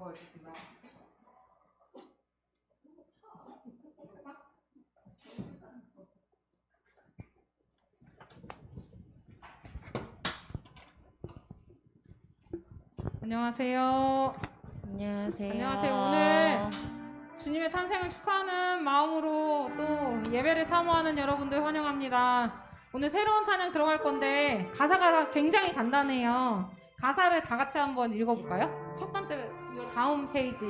거시구나. 안녕하세요. 안녕하세요. 안녕하세요. 오늘 주님의 탄생을 축하하는 마음으로 또 예배를 사모하는 여러분들 환영합니다. 오늘 새로운 찬양 들어갈 건데 가사가 굉장히 간단해요. 가사를 다 같이 한번 읽어볼까요? 첫 번째 이 다음 페이지.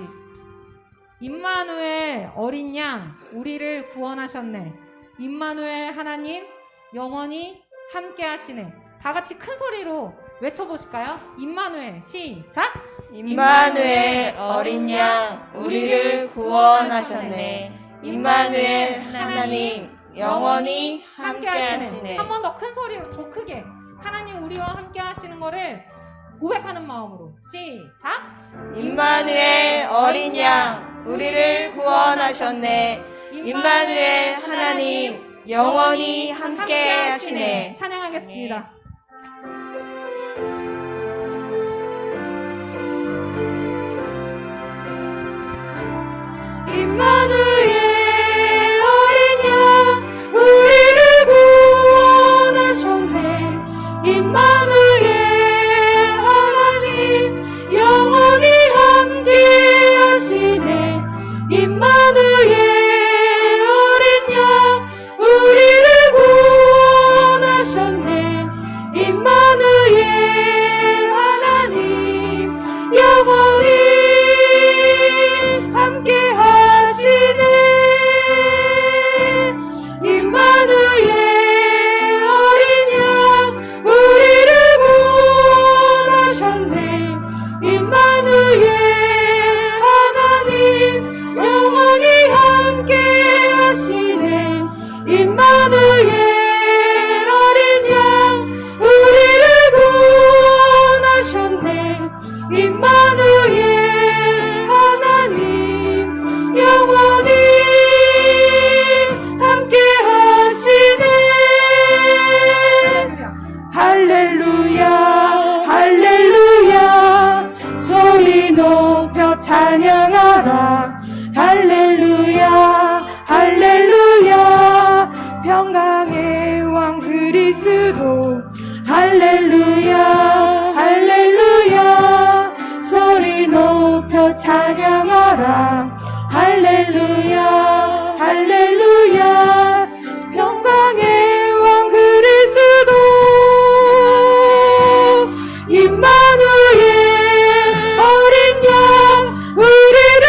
임마누엘 어린 양 우리를 구원하셨네. 임마누엘 하나님 영원히 함께 하시네. 다 같이 큰 소리로 외쳐보실까요? 임마누엘 시작! 임마누엘 어린 양 우리를 구원하셨네. 임마누엘 하나님 영원히 함께 하시네. 한 번 더 큰 소리로 더 크게 하나님 우리와 함께 하시는 거를 고백하는 마음으로 시작! 임마누엘 어린 양 우리를 구원하셨네. 임마누엘 하나님 영원히 함께 하시네. 찬양하겠습니다. 임마누엘 어린 양 우리를 구원하셨네. 임마누엘 하나님 영원히 함께 하시네. 임마누엘 어린 양 우리를 구원하셨네. 임마누엘 하나님 영원히 함께 하시네. 임마누엘 어린 양 우리를 구원하셨네. 임마누엘 하나님 영원히 함께 하시네. 임마누엘 어린 양 우리를 구원하셨네. 임마누엘 영원히 함께 하시네. 할렐루야 할렐루야 소리 높여 찬양하라. 할렐루야 할렐루야 평강의 왕 그리스도. 할렐루야 할렐루야 소리 높여 찬양하라. 할렐루야 할렐루야 평강의 왕 그리스도. 임마누엘 어린 양 우리를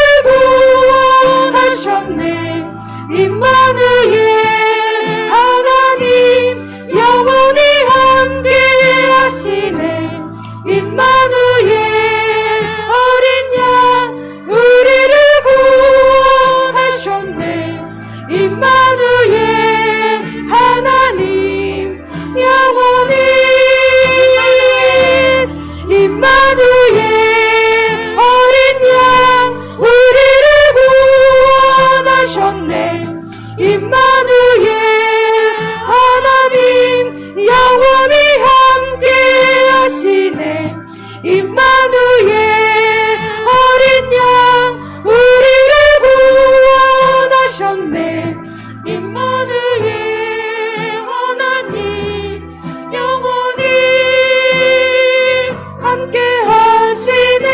구원하셨네. 임마누엘 하나님 영원히 함께 하시네. 임마누엘 어린 양 우리를 구원하셨네. 임마누엘 하나님 영원히. 임마누엘 어린 양 우리를 구원하셨네. 임마누엘 하나님 영원히 함께 하시네. 임마누엘 어린 양 우리를 구원하셨네. 임마누엘 하나님 영원히 함께 하시네.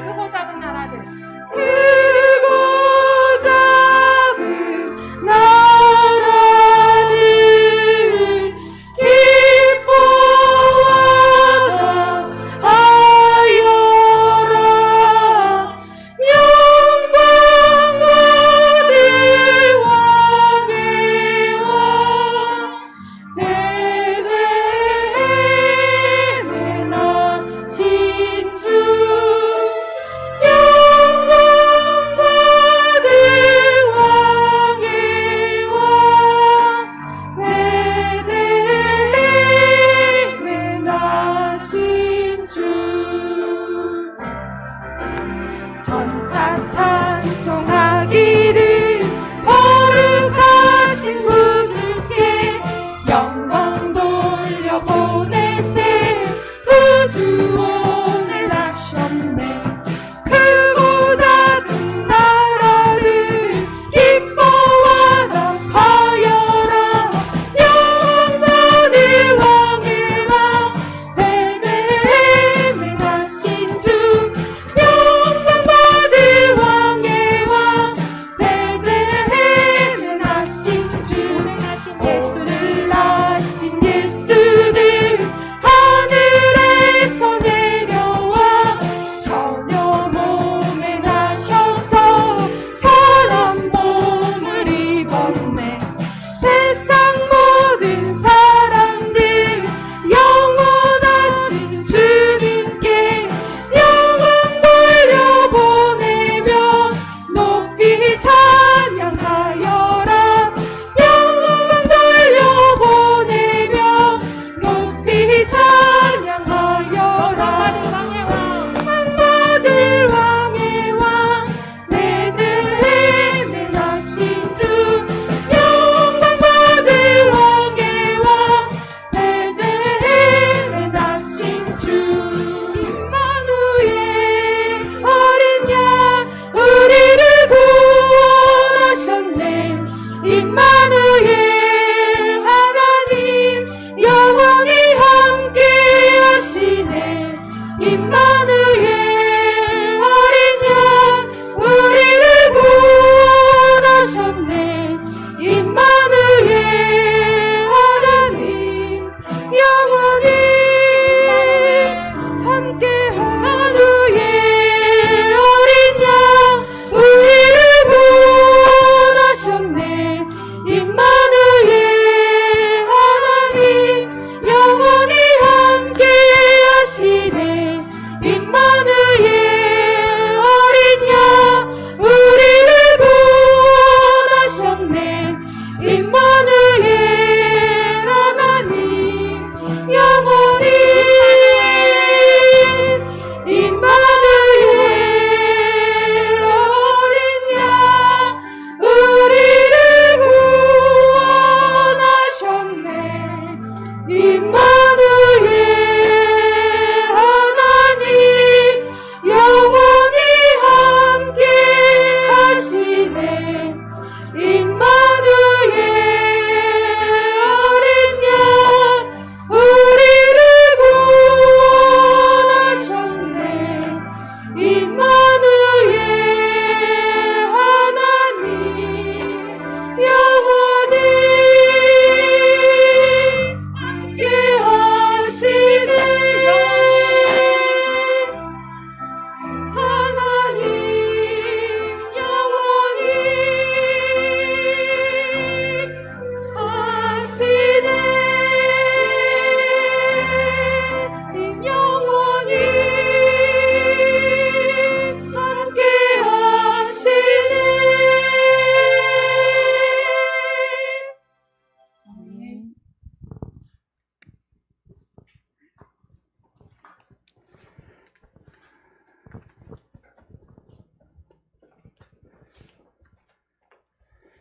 크고 작은 나라들 크고 작은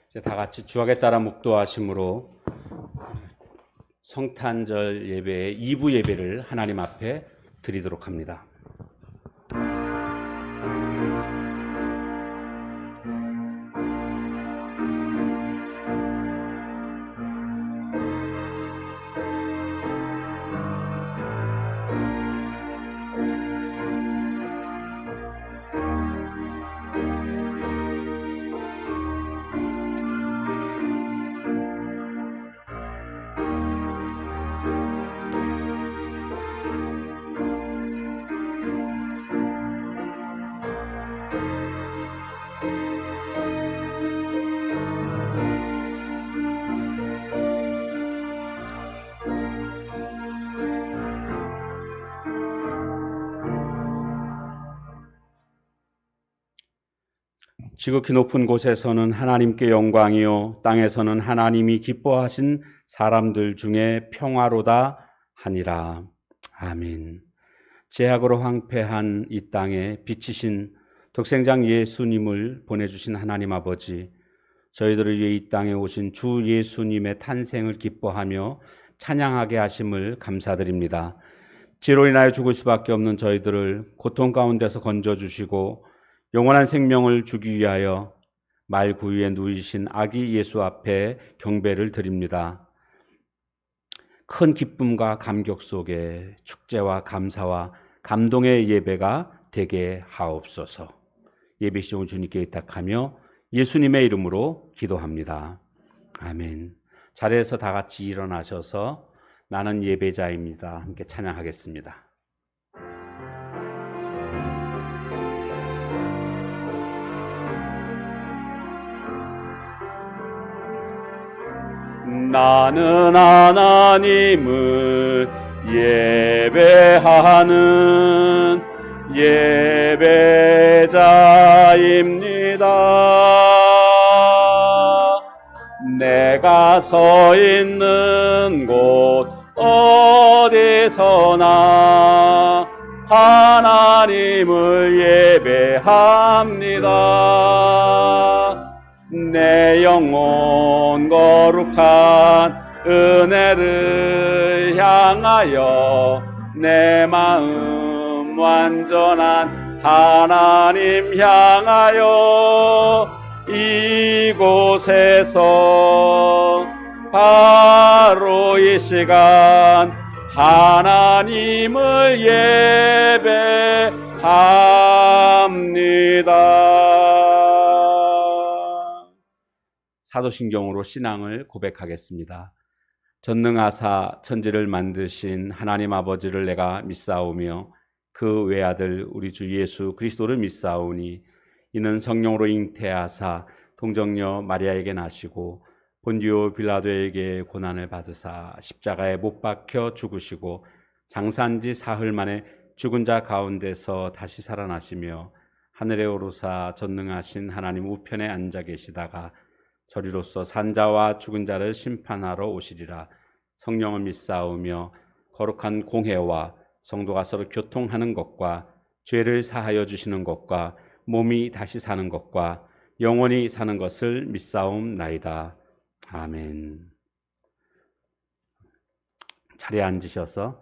이제 다 같이 주악에 따라 묵도하심으로 성탄절 예배의 2부 예배를 하나님 앞에 드리도록 합니다. 지극히 높은 곳에서는 하나님께 영광이요 땅에서는 하나님이 기뻐하신 사람들 중에 평화로다 하니라. 아멘. 죄악으로 황폐한 이 땅에 빛이신 독생장 예수님을 보내주신 하나님 아버지, 저희들을 위해 이 땅에 오신 주 예수님의 탄생을 기뻐하며 찬양하게 하심을 감사드립니다. 죄로 인하여 죽을 수밖에 없는 저희들을 고통 가운데서 건져주시고 영원한 생명을 주기 위하여 말구유에 누이신 아기 예수 앞에 경배를 드립니다. 큰 기쁨과 감격 속에 축제와 감사와 감동의 예배가 되게 하옵소서. 예배 시종을 주님께 의탁하며 예수님의 이름으로 기도합니다. 아멘. 자리에서 다 같이 일어나셔서 나는 예배자입니다. 함께 찬양하겠습니다. 나는 하나님을 예배하는 예배자입니다. 내가 서 있는 곳 어디서나 하나님을 예배합니다. 내 영혼 거룩한 은혜를 향하여 내 마음 완전한 하나님 향하여 이곳에서 바로 이 시간 하나님을 예배합니다. 사도신경으로 신앙을 고백하겠습니다. 전능하사 천지를 만드신 하나님 아버지를 내가 믿사오며 그 외아들 우리 주 예수 그리스도를 믿사오니 이는 성령으로 잉태하사 동정녀 마리아에게 나시고 본디오 빌라도에게 고난을 받으사 십자가에 못 박혀 죽으시고 장사한 지 사흘 만에 죽은 자 가운데서 다시 살아나시며 하늘에 오르사 전능하신 하나님 우편에 앉아 계시다가 저리로서 산자와 죽은 자를 심판하러 오시리라. 성령을 믿사오며 거룩한 공회와 성도가 서로 교통하는 것과 죄를 사하여 주시는 것과 몸이 다시 사는 것과 영원히 사는 것을 믿사옵나이다. 아멘. 자리에 앉으셔서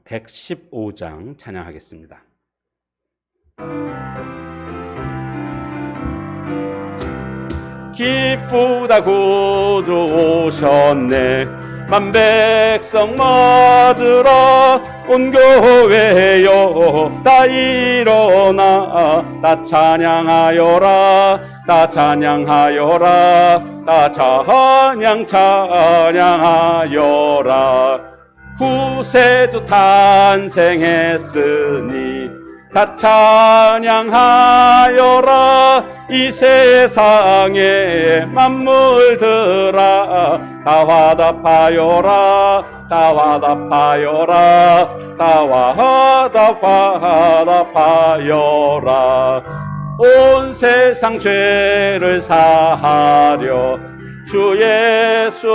115장 찬양하겠습니다. 기쁘다 구주 오셨네 만백성 맞으러 온 교회여 다 일어나 다 찬양하여라 다 찬양하여라 다 찬양하여라 구세주 탄생했으니 다 찬양하여라 이 세상의 만물들아 다 화답하여라 다 화답하여라 다 화답하여라 온 세상 죄를 사하려 주 예수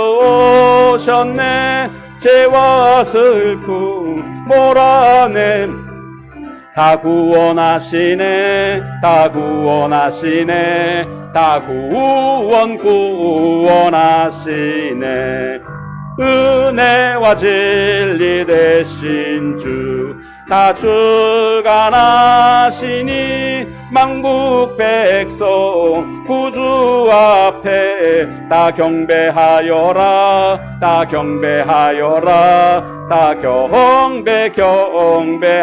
오셨네 죄와 슬픔 몰아낸 다 구원하시네 다 구원하시네 다 구원하시네 은혜와 진리 되신 주 다 주관하시니 만국 백성 구주 앞에 다 경배하여라 다 경배하여라 다 경배하여라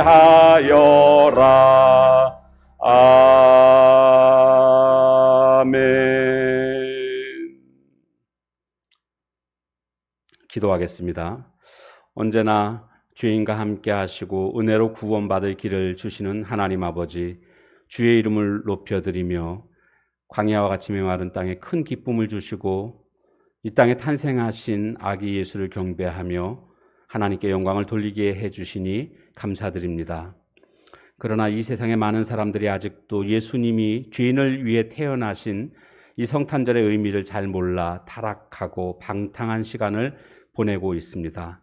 아멘. 기도하겠습니다. 언제나 죄인과 함께 하시고 은혜로 구원받을 길을 주시는 하나님 아버지, 주의 이름을 높여드리며 광야와 같이 메마른 땅에 큰 기쁨을 주시고 이 땅에 탄생하신 아기 예수를 경배하며 하나님께 영광을 돌리게 해주시니 감사드립니다. 그러나 이 세상에 많은 사람들이 아직도 예수님이 죄인을 위해 태어나신 이 성탄절의 의미를 잘 몰라 타락하고 방탕한 시간을 보내고 있습니다.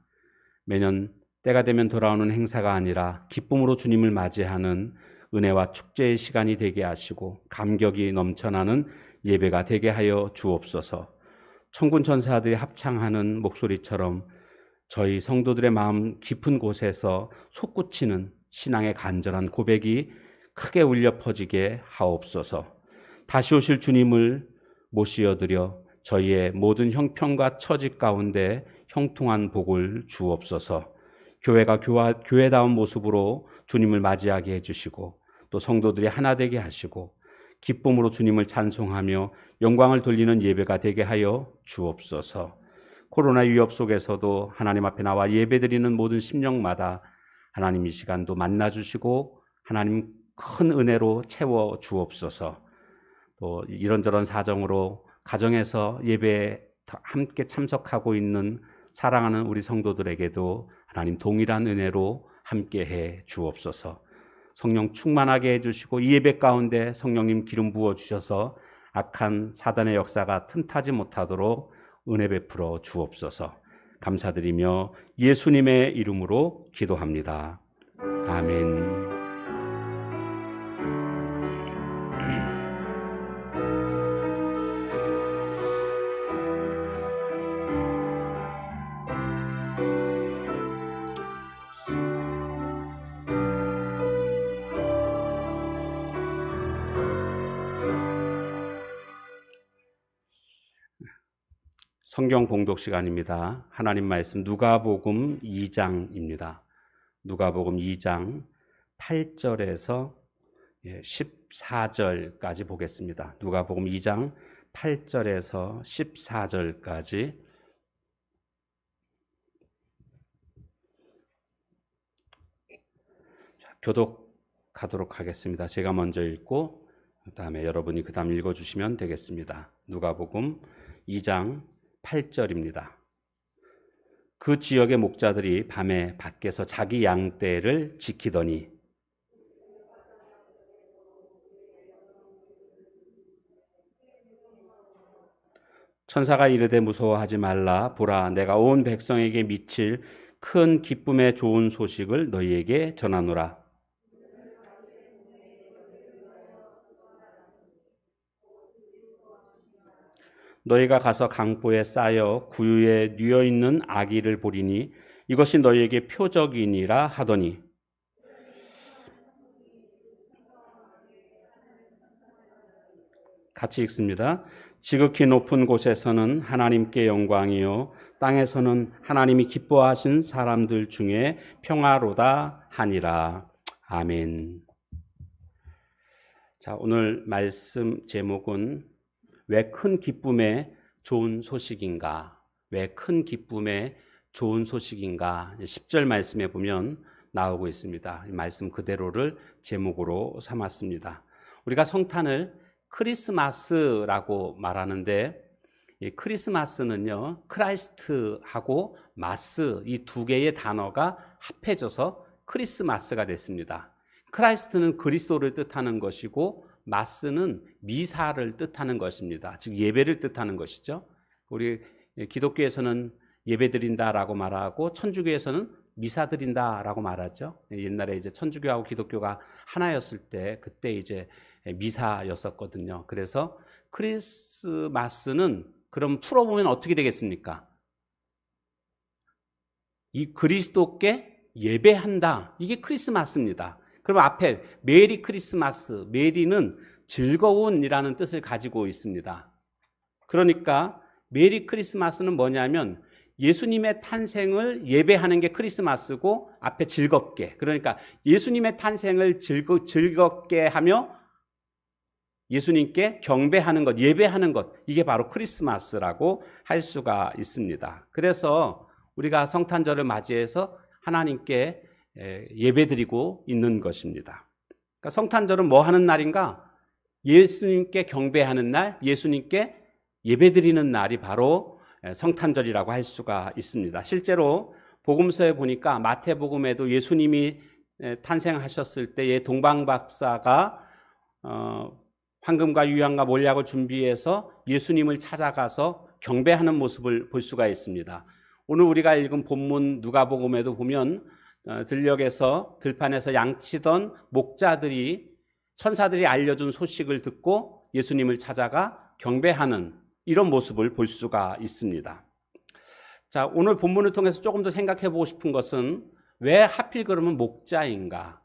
매년 때가 되면 돌아오는 행사가 아니라 기쁨으로 주님을 맞이하는 은혜와 축제의 시간이 되게 하시고 감격이 넘쳐나는 예배가 되게 하여 주옵소서. 천군 천사들이 합창하는 목소리처럼 저희 성도들의 마음 깊은 곳에서 솟구치는 신앙의 간절한 고백이 크게 울려 퍼지게 하옵소서. 다시 오실 주님을 모시어드려 저희의 모든 형편과 처지 가운데 형통한 복을 주옵소서. 교회가 교회다운 모습으로 주님을 맞이하게 해주시고 또 성도들이 하나 되게 하시고 기쁨으로 주님을 찬송하며 영광을 돌리는 예배가 되게 하여 주옵소서. 코로나 위협 속에서도 하나님 앞에 나와 예배드리는 모든 심령마다 하나님 이 시간도 만나주시고 하나님 큰 은혜로 채워 주옵소서. 또 이런저런 사정으로 가정에서 예배에 함께 참석하고 있는 사랑하는 우리 성도들에게도 하나님 동일한 은혜로 함께해 주옵소서. 성령 충만하게 해주시고 이 예배 가운데 성령님 기름 부어주셔서 악한 사단의 역사가 틈타지 못하도록 은혜 베풀어 주옵소서. 감사드리며 예수님의 이름으로 기도합니다. 아멘. 성경 봉독 시간입니다. 하나님 말씀 누가복음 2장입니다. 누가복음 2장 8절에서 14절까지 보겠습니다. 누가복음 2장 8절에서 14절까지 교독하도록 하겠습니다. 제가 먼저 읽고 그다음에 여러분이 그다음 읽어주시면 되겠습니다. 누가복음 2장 8절입니다. 그 지역의 목자들이 밤에 밖에서 자기 양떼를 지키더니 천사가 이르되 무서워하지 말라. 보라, 내가 온 백성에게 미칠 큰 기쁨의 좋은 소식을 너희에게 전하노라. 너희가 가서 강보에 쌓여 구유에 뉘어 있는 아기를 보리니 이것이 너희에게 표적이니라 하더니 같이 읽습니다. 지극히 높은 곳에서는 하나님께 영광이요 땅에서는 하나님이 기뻐하신 사람들 중에 평화로다 하니라. 아멘. 자, 오늘 말씀 제목은 왜 큰 기쁨의 좋은 소식인가? 왜 큰 기쁨의 좋은 소식인가? 10절 말씀에 보면 나오고 있습니다. 이 말씀 그대로를 제목으로 삼았습니다. 우리가 성탄을 크리스마스라고 말하는데 이 크리스마스는요, 크라이스트하고 마스 이 두 개의 단어가 합해져서 크리스마스가 됐습니다. 크라이스트는 그리스도를 뜻하는 것이고 마스는 미사를 뜻하는 것입니다. 즉 예배를 뜻하는 것이죠. 우리 기독교에서는 예배드린다라고 말하고 천주교에서는 미사 드린다라고 말하죠. 옛날에 이제 천주교하고 기독교가 하나였을 때 그때 이제 미사였었거든요. 그래서 크리스마스는 그럼 풀어보면 어떻게 되겠습니까? 이 그리스도께 예배한다. 이게 크리스마스입니다. 그럼 앞에 메리 크리스마스, 메리는 즐거운이라는 뜻을 가지고 있습니다. 그러니까 메리 크리스마스는 뭐냐면 예수님의 탄생을 예배하는 게 크리스마스고 앞에 즐겁게, 그러니까 예수님의 탄생을 즐겁게 하며 예수님께 경배하는 것, 예배하는 것, 이게 바로 크리스마스라고 할 수가 있습니다. 그래서 우리가 성탄절을 맞이해서 하나님께 예배드리고 있는 것입니다. 그러니까 성탄절은 뭐 하는 날인가? 예수님께 경배하는 날, 예수님께 예배드리는 날이 바로 성탄절이라고 할 수가 있습니다. 실제로 복음서에 보니까 마태복음에도 예수님이 탄생하셨을 때의 동방박사가 황금과 유향과 몰약을 준비해서 예수님을 찾아가서 경배하는 모습을 볼 수가 있습니다. 오늘 우리가 읽은 본문 누가복음에도 보면 들판에서 양치던 목자들이 천사들이 알려준 소식을 듣고 예수님을 찾아가 경배하는 이런 모습을 볼 수가 있습니다. 자, 오늘 본문을 통해서 조금 더 생각해 보고 싶은 것은 왜 하필 그러면 목자인가?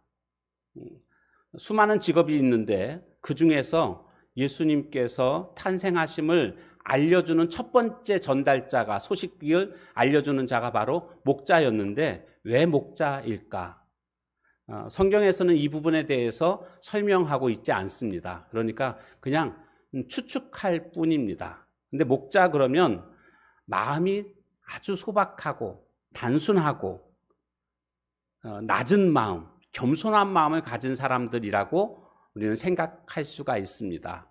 수많은 직업이 있는데 그 중에서 예수님께서 탄생하심을 알려주는 첫 번째 전달자가, 소식을 알려주는 자가 바로 목자였는데 왜 목자일까? 성경에서는 이 부분에 대해서 설명하고 있지 않습니다. 그러니까 그냥 추측할 뿐입니다. 근데 목자 그러면 마음이 아주 소박하고 단순하고 낮은 마음, 겸손한 마음을 가진 사람들이라고 우리는 생각할 수가 있습니다.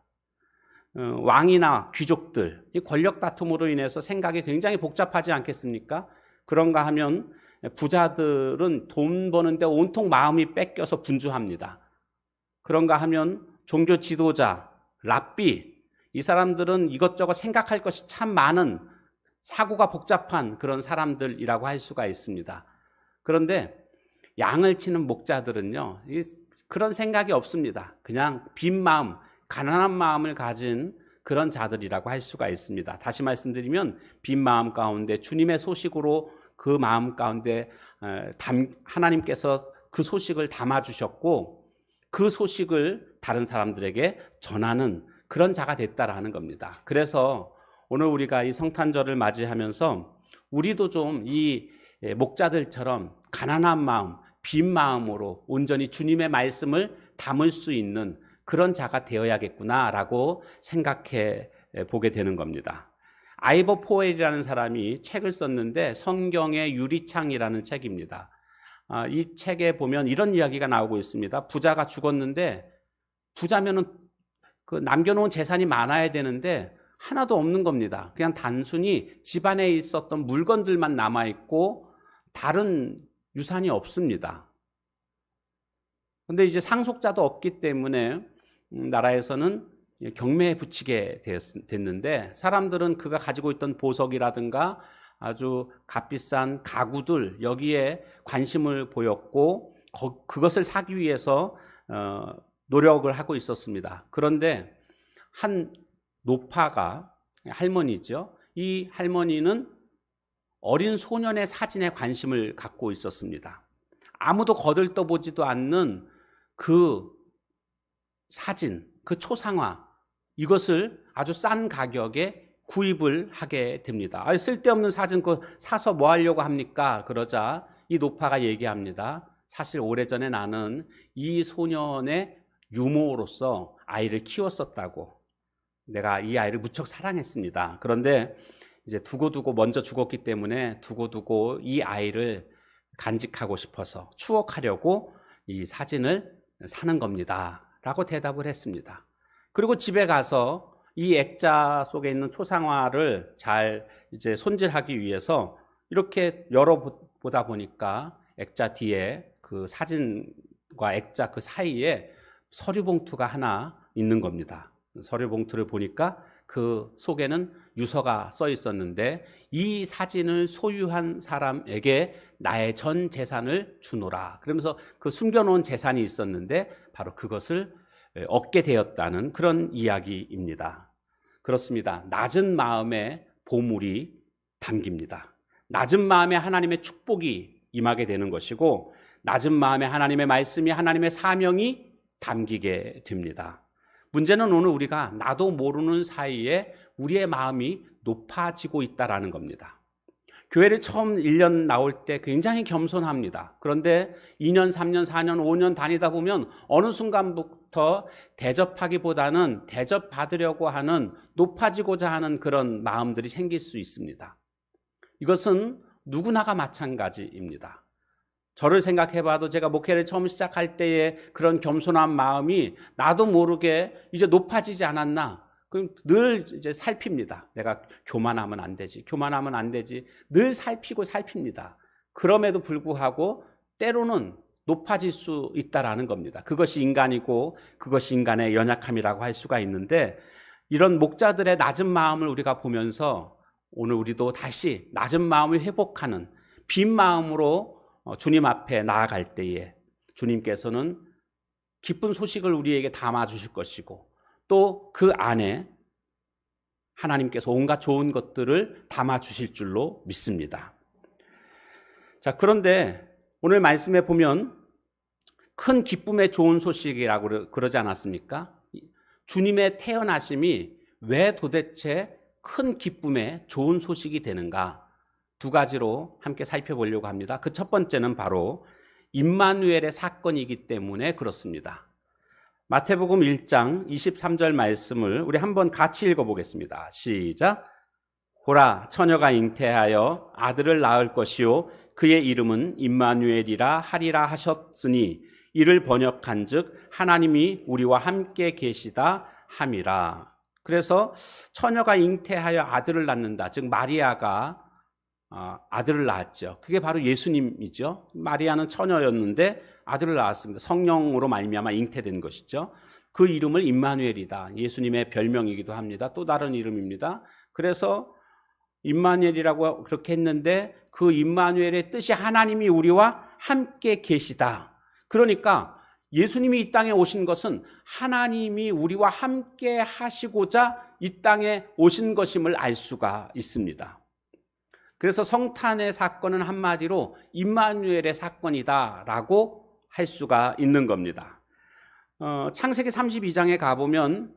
왕이나 귀족들, 이 권력 다툼으로 인해서 생각이 굉장히 복잡하지 않겠습니까? 그런가 하면 부자들은 돈 버는데 온통 마음이 뺏겨서 분주합니다. 그런가 하면 종교 지도자, 랍비, 이 사람들은 이것저것 생각할 것이 참 많은 사고가 복잡한 그런 사람들이라고 할 수가 있습니다. 그런데 양을 치는 목자들은요, 그런 생각이 없습니다. 그냥 빈 마음, 가난한 마음을 가진 그런 자들이라고 할 수가 있습니다. 다시 말씀드리면 빈 마음 가운데 주님의 소식으로 그 마음 가운데 하나님께서 그 소식을 담아주셨고 그 소식을 다른 사람들에게 전하는 그런 자가 됐다라는 겁니다. 그래서 오늘 우리가 이 성탄절을 맞이하면서 우리도 좀 이 목자들처럼 가난한 마음, 빈 마음으로 온전히 주님의 말씀을 담을 수 있는 그런 자가 되어야겠구나라고 생각해 보게 되는 겁니다. 아이버 포웰이라는 사람이 책을 썼는데 성경의 유리창이라는 책입니다. 이 책에 보면 이런 이야기가 나오고 있습니다. 부자가 죽었는데 부자면은 그 남겨놓은 재산이 많아야 되는데 하나도 없는 겁니다. 그냥 단순히 집안에 있었던 물건들만 남아있고 다른 유산이 없습니다. 근데 이제 상속자도 없기 때문에 나라에서는 경매에 붙이게 됐는데 사람들은 그가 가지고 있던 보석이라든가 아주 값비싼 가구들 여기에 관심을 보였고 그것을 사기 위해서 노력을 하고 있었습니다. 그런데 한 노파가 할머니죠. 이 할머니는 어린 소년의 사진에 관심을 갖고 있었습니다. 아무도 거들떠보지도 않는 그 사진, 그 초상화, 이것을 아주 싼 가격에 구입을 하게 됩니다. 쓸데없는 사진 그 사서 뭐 하려고 합니까? 그러자 이 노파가 얘기합니다. 사실 오래전에 나는 이 소년의 유모로서 아이를 키웠었다고. 내가 이 아이를 무척 사랑했습니다. 그런데 이제 두고두고 먼저 죽었기 때문에 두고두고 이 아이를 간직하고 싶어서 추억하려고 이 사진을 사는 겁니다. 라고 대답을 했습니다. 그리고 집에 가서 이 액자 속에 있는 초상화를 잘 이제 손질하기 위해서 이렇게 열어보다 보니까 액자 뒤에 그 사진과 액자 그 사이에 서류 봉투가 하나 있는 겁니다. 서류 봉투를 보니까 그 속에는 유서가 써 있었는데 이 사진을 소유한 사람에게 나의 전 재산을 주노라. 그러면서 그 숨겨놓은 재산이 있었는데 바로 그것을 얻게 되었다는 그런 이야기입니다. 그렇습니다. 낮은 마음에 보물이 담깁니다. 낮은 마음에 하나님의 축복이 임하게 되는 것이고 낮은 마음에 하나님의 말씀이 하나님의 사명이 담기게 됩니다. 문제는 오늘 우리가 나도 모르는 사이에 우리의 마음이 높아지고 있다는 겁니다. 교회를 처음 1년 나올 때 굉장히 겸손합니다. 그런데 2년, 3년, 4년, 5년 다니다 보면 어느 순간부터 대접하기보다는 대접받으려고 하는 높아지고자 하는 그런 마음들이 생길 수 있습니다. 이것은 누구나가 마찬가지입니다. 저를 생각해봐도 제가 목회를 처음 시작할 때의 그런 겸손한 마음이 나도 모르게 이제 높아지지 않았나? 그럼 늘 이제 살핍니다. 내가 교만하면 안 되지. 교만하면 안 되지. 늘 살핍니다. 그럼에도 불구하고 때로는 높아질 수 있다라는 겁니다. 그것이 인간이고 그것이 인간의 연약함이라고 할 수가 있는데 이런 목자들의 낮은 마음을 우리가 보면서 오늘 우리도 다시 낮은 마음을 회복하는 빈 마음으로 주님 앞에 나아갈 때에 주님께서는 기쁜 소식을 우리에게 담아 주실 것이고 또 그 안에 하나님께서 온갖 좋은 것들을 담아 주실 줄로 믿습니다. 자, 그런데 오늘 말씀에 보면 큰 기쁨의 좋은 소식이라고 그러지 않았습니까? 주님의 태어나심이 왜 도대체 큰 기쁨의 좋은 소식이 되는가? 두 가지로 함께 살펴보려고 합니다. 그 첫 번째는 바로 임마누엘의 사건이기 때문에 그렇습니다. 마태복음 1장 23절 말씀을 우리 한번 같이 읽어보겠습니다. 시작. 보라, 처녀가 잉태하여 아들을 낳을 것이요 그의 이름은 임마누엘이라 하리라 하셨으니 이를 번역한즉 하나님이 우리와 함께 계시다 함이라. 그래서 처녀가 잉태하여 아들을 낳는다. 즉 마리아가 아들을 낳았죠. 그게 바로 예수님이죠. 마리아는 처녀였는데 아들을 낳았습니다. 성령으로 말미암아 잉태된 것이죠. 그 이름을 임마누엘이다. 예수님의 별명이기도 합니다. 또 다른 이름입니다. 그래서 임마누엘이라고 그렇게 했는데 그 임마누엘의 뜻이 하나님이 우리와 함께 계시다. 그러니까 예수님이 이 땅에 오신 것은 하나님이 우리와 함께 하시고자 이 땅에 오신 것임을 알 수가 있습니다. 그래서 성탄의 사건은 한마디로 임마누엘의 사건이다라고 할 수가 있는 겁니다. 창세기 32장에 가보면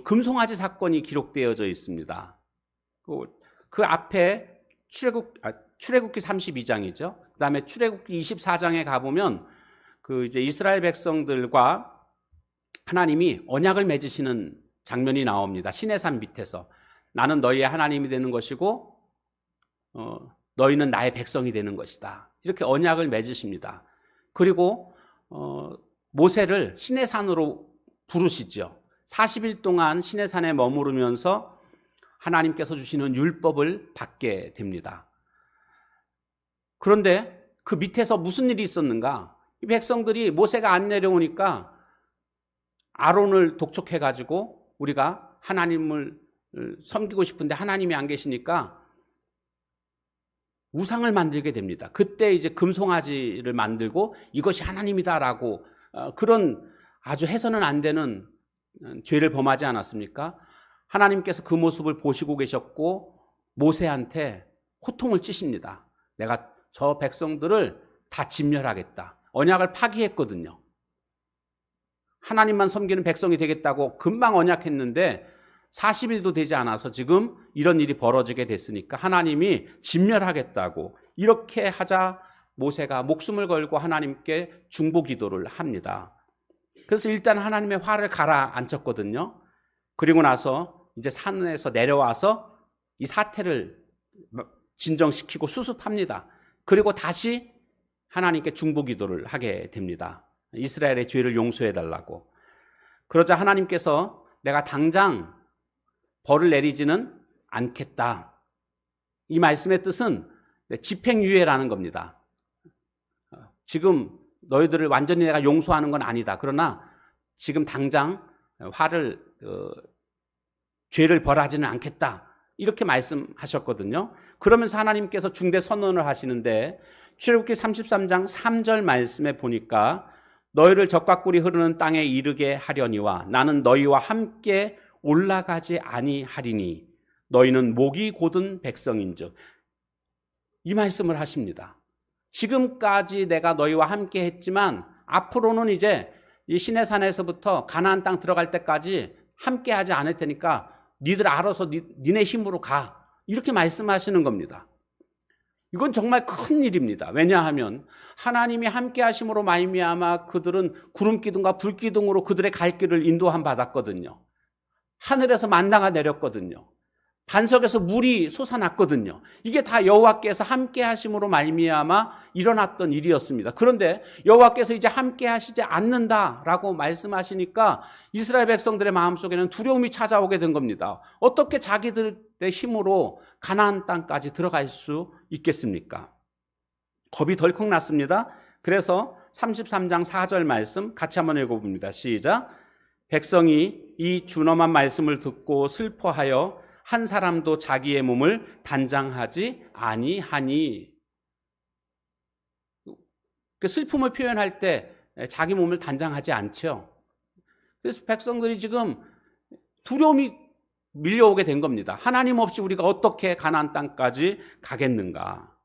금송아지 사건이 기록되어져 있습니다. 그 앞에 출애굽기 32장이죠. 그 다음에 출애굽기 24장에 가보면 이제 이스라엘 백성들과 하나님이 언약을 맺으시는 장면이 나옵니다. 시내산 밑에서 나는 너희의 하나님이 되는 것이고 너희는 나의 백성이 되는 것이다. 이렇게 언약을 맺으십니다. 그리고 모세를 시내산으로 부르시죠. 40일 동안 시내산에 머무르면서 하나님께서 주시는 율법을 받게 됩니다. 그런데 그 밑에서 무슨 일이 있었는가? 이 백성들이 모세가 안 내려오니까 아론을 독촉해가지고 우리가 하나님을 섬기고 싶은데 하나님이 안 계시니까 우상을 만들게 됩니다. 그때 이제 금송아지를 만들고 이것이 하나님이다라고 그런 아주 해서는 안 되는 죄를 범하지 않았습니까? 하나님께서 그 모습을 보시고 계셨고 모세한테 호통을 치십니다. 내가 저 백성들을 다 진멸하겠다. 언약을 파기했거든요. 하나님만 섬기는 백성이 되겠다고 금방 언약했는데 40일도 되지 않아서 지금 이런 일이 벌어지게 됐으니까 하나님이 진멸하겠다고 이렇게 하자 모세가 목숨을 걸고 하나님께 중보 기도를 합니다. 그래서 일단 하나님의 화를 가라앉혔거든요. 그리고 나서 이제 산에서 내려와서 이 사태를 진정시키고 수습합니다. 그리고 다시 하나님께 중보 기도를 하게 됩니다. 이스라엘의 죄를 용서해 달라고. 그러자 하나님께서 내가 당장 벌을 내리지는 않겠다. 이 말씀의 뜻은 집행유예라는 겁니다. 지금 너희들을 완전히 내가 용서하는 건 아니다. 그러나 지금 당장 화를 죄를 벌하지는 않겠다. 이렇게 말씀하셨거든요. 그러면서 하나님께서 중대 선언을 하시는데 출애굽기 33장 3절 말씀에 보니까 너희를 적과 꿀이 흐르는 땅에 이르게 하려니와 나는 너희와 함께 올라가지 아니하리니 너희는 목이 곧은 백성인즉. 이 말씀을 하십니다. 지금까지 내가 너희와 함께 했지만 앞으로는 이제 이 시내산에서부터 가나안 땅 들어갈 때까지 함께 하지 않을 테니까 니들 알아서 니네 힘으로 가. 이렇게 말씀하시는 겁니다. 이건 정말 큰 일입니다. 왜냐하면 하나님이 함께 하심으로 말미암아 그들은 구름기둥과 불기둥으로 그들의 갈 길을 인도함 받았거든요. 하늘에서 만나가 내렸거든요. 반석에서 물이 솟아났거든요. 이게 다 여호와께서 함께 하심으로 말미암아 일어났던 일이었습니다. 그런데 여호와께서 이제 함께 하시지 않는다라고 말씀하시니까 이스라엘 백성들의 마음속에는 두려움이 찾아오게 된 겁니다. 어떻게 자기들의 힘으로 가나안 땅까지 들어갈 수 있겠습니까? 겁이 덜컥 났습니다. 그래서 33장 4절 말씀 같이 한번 읽어봅니다. 시작. 백성이 이 준엄한 말씀을 듣고 슬퍼하여 한 사람도 자기의 몸을 단장하지 아니하니. 그 슬픔을 표현할 때 자기 몸을 단장하지 않죠. 그래서 백성들이 지금 두려움이 밀려오게 된 겁니다. 하나님 없이 우리가 어떻게 가나안 땅까지 가겠는가.